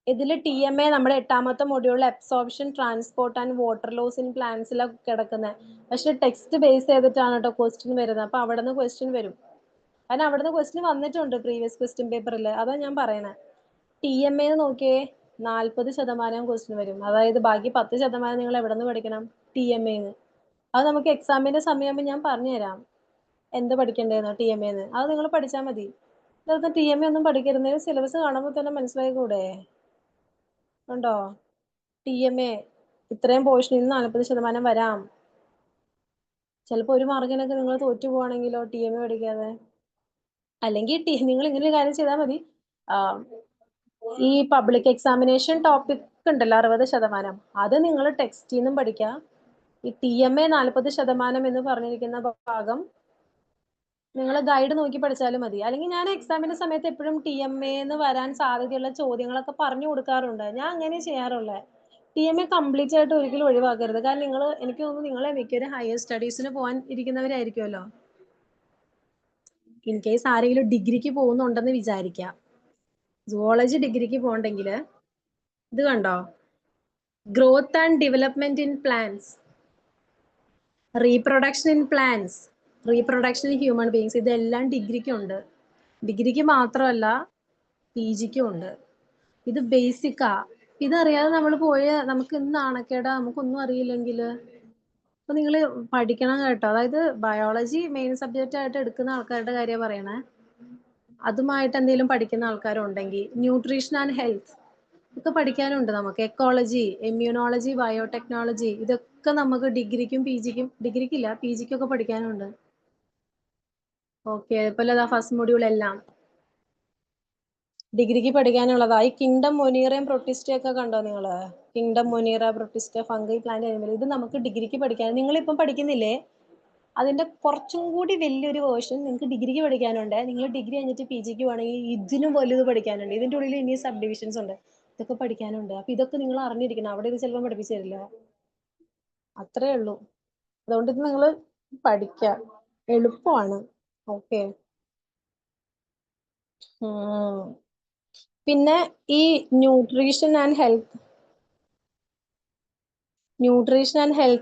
ഇതിൽ TMA നമ്മുടെ 8ാമത്തെ മൊഡ്യൂളിൽ absorption, transport and water loss in പ്ലാന്റ്സിലൊക്കെ കിടക്കുന്നത്. പക്ഷെ ടെക്സ്റ്റ് ബേസ് ചെയ്തിട്ടാണ് കേട്ടോ ക്വസ്റ്റ്യൻ വരുന്നത്. അപ്പൊ അവിടെ നിന്ന് ക്വസ്റ്റ്യൻ വരും. കാരണം അവിടെ നിന്ന് ക്വസ്റ്റ്യൻ വന്നിട്ടുണ്ട് പ്രീവിയസ് ക്വസ്റ്റ്യൻ പേപ്പറിൽ. അതാ ഞാൻ പറയണേ. TMA നോക്കിയേ, 40% ക്വസ്റ്റ്യൻ വരും. അതായത് ബാക്കി 10% നിങ്ങൾ എവിടെ നിന്ന് പഠിക്കണം? TMA. അത് നമുക്ക് എക്സാമിന്റെ സമയമാകുമ്പോൾ ഞാൻ പറഞ്ഞുതരാം എന്ത് പഠിക്കേണ്ടതെന്ന് TMA. അത് നിങ്ങൾ പഠിച്ചാൽ മതി. ഇതൊക്കെ TMA ഒന്നും പഠിക്കരുത്. സിലബസ് കാണുമ്പോൾ തന്നെ മനസ്സിലായിക്കൂടെ? ഉണ്ടോ? TMA ഇത്രയും പോർഷനിൽ 40% വരാം. ചിലപ്പോൾ ഒരു മാർക്കിനൊക്കെ നിങ്ങൾ തോറ്റു പോവാണെങ്കിലോ TMA പഠിക്കാതെ. അല്ലെങ്കിൽ നിങ്ങൾ ഇങ്ങനെ ഒരു കാര്യം ചെയ്താൽ മതി. ഈ പബ്ലിക് എക്സാമിനേഷൻ ടോപ്പിക് ഉണ്ടല്ലോ 60%, അത് നിങ്ങൾ ടെക്സ്റ്റിൽ നിന്നും പഠിക്കാം. ഈ TMA 40% എന്ന് പറഞ്ഞിരിക്കുന്ന ഭാഗം നിങ്ങൾ ഗൈഡ് നോക്കി പഠിച്ചാലും മതി. അല്ലെങ്കിൽ ഞാൻ എക്സാമിന്റെ സമയത്ത് എപ്പോഴും TMA എന്ന് വരാൻ സാധ്യതയുള്ള ചോദ്യങ്ങളൊക്കെ പറഞ്ഞു കൊടുക്കാറുണ്ട്. ഞാൻ അങ്ങനെ ചെയ്യാറുള്ളത്. TMA കംപ്ലീറ്റ് ആയിട്ട് ഒരിക്കലും ഒഴിവാക്കരുത്. കാരണം എനിക്ക് തോന്നുന്നു നിങ്ങളെ മിക്കൊരു ഹയർ സ്റ്റഡീസിന് പോകാൻ ഇരിക്കുന്നവരായിരിക്കുമല്ലോ. ഇൻ കേസ് ആരെങ്കിലും ഡിഗ്രിക്ക് പോകുന്നുണ്ടെന്ന് വിചാരിക്കാം. സുവോളജി ഡിഗ്രിക്ക് പോകണ്ടെങ്കിൽ ഇത് കണ്ടോ? Growth and development in plants, reproduction in plants, reproduction in human beings, ഇതെല്ലാം ഡിഗ്രിക്കുണ്ട്. ഡിഗ്രിക്ക് മാത്രമല്ല PGക്കും ഉണ്ട്. ഇത് ബേസിക്കാ. ഇതറിയാതെ നമ്മൾ നമുക്ക് ഇന്ന് നാണക്കേടാ, നമുക്കൊന്നും അറിയില്ലെങ്കിൽ. അപ്പൊ നിങ്ങൾ പഠിക്കണം കേട്ടോ. അതായത് ബയോളജി മെയിൻ സബ്ജക്റ്റ് ആയിട്ട് എടുക്കുന്ന ആൾക്കാരുടെ കാര്യം പറയണേ. അതുമായിട്ട് എന്തെങ്കിലും പഠിക്കുന്ന ആൾക്കാരുണ്ടെങ്കിൽ ന്യൂട്രീഷൻ ആൻഡ് ഹെൽത്ത് ഒക്കെ പഠിക്കാനുണ്ട് നമുക്ക്. എക്കോളജി, ഇമ്മ്യൂണോളജി, ബയോടെക്നോളജി, ഇതൊക്കെ നമുക്ക് ഡിഗ്രിക്കും ഡിഗ്രിക്കില്ല PGക്കും ഒക്കെ പഠിക്കാനുണ്ട്. ഓക്കെ, അതുപോലെ ഫസ്റ്റ് മൊഡ്യൂൾ എല്ലാം ഡിഗ്രിക്ക് പഠിക്കാനുള്ളതാ. ഈ കിങ്ഡം മൊനീറയും പ്രൊട്ടിസ്റ്റയും ഒക്കെ കണ്ടോ നിങ്ങള്? Kingdom Monera, Protista, fungi, plant, animal, ഇത് നമുക്ക് ഡിഗ്രിക്ക് പഠിക്കാൻ. നിങ്ങളിപ്പം പഠിക്കുന്നില്ലേ? അതിന്റെ കുറച്ചും കൂടി വലിയൊരു വേർഷൻ നിങ്ങൾക്ക് ഡിഗ്രിക്ക് പഠിക്കാനുണ്ട്. നിങ്ങൾ ഡിഗ്രി കഴിഞ്ഞിട്ട് PGക്ക് വേണമെങ്കിൽ ഇതിനും വലുത് പഠിക്കാനുണ്ട്. ഇതിന്റെ ഉള്ളിൽ ഇനി സബ് ഡിവിഷൻസ് ഉണ്ട്. ഇതൊക്കെ പഠിക്കാനുണ്ട്. അപ്പൊ ഇതൊക്കെ നിങ്ങൾ അറിഞ്ഞിരിക്കണം. അവിടെ ഇത് ചിലപ്പോൾ പഠിപ്പിച്ചു തരില്ല. അത്രേ ഉള്ളൂ. അതുകൊണ്ട് ഇത് നിങ്ങൾ പഠിക്കുക, എളുപ്പമാണ്. ഓക്കെ. പിന്നെ ഈ ന്യൂട്രീഷൻ ആൻഡ് ഹെൽത്ത്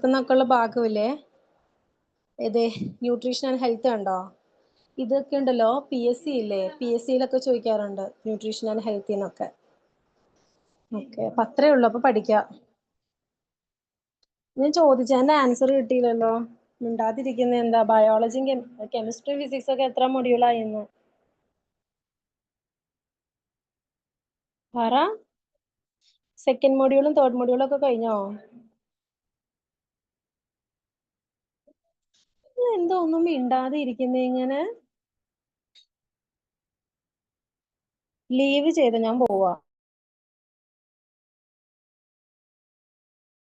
എന്നൊക്കെയുള്ള ഭാഗമില്ലേ? ഏതേ ന്യൂട്രീഷൻ ആൻഡ് ഹെൽത്ത് കണ്ടോ? ഇതൊക്കെ ഉണ്ടല്ലോ PSC ഇല്ലേ? PSCയിലൊക്കെ ചോദിക്കാറുണ്ട് ന്യൂട്രീഷൻ ആൻഡ് ഹെൽത്ത് എന്നൊക്കെ. ഓക്കെ, അപ്പൊ അത്രേ ഉള്ളൂ. അപ്പൊ പഠിക്കാം. ഞാൻ ചോദിച്ചതിന്റെ ആൻസർ കിട്ടിയില്ലല്ലോ. മിണ്ടാതിരിക്കുന്ന എന്താ? ബയോളജിയും കെമിസ്ട്രി, ഫിസിക്സ് ഒക്കെ എത്ര മൊഡ്യൂളായിരുന്നു? പറ. സെക്കൻഡ് മൊഡ്യൂളും തേർഡ് മൊഡ്യൂളും ഒക്കെ കഴിഞ്ഞോ? എന്തോ ഒന്നും മിണ്ടാതെ ഇരിക്കുന്നേ ഇങ്ങനെ? ലീവ് ചെയ്ത് ഞാൻ പോവാ.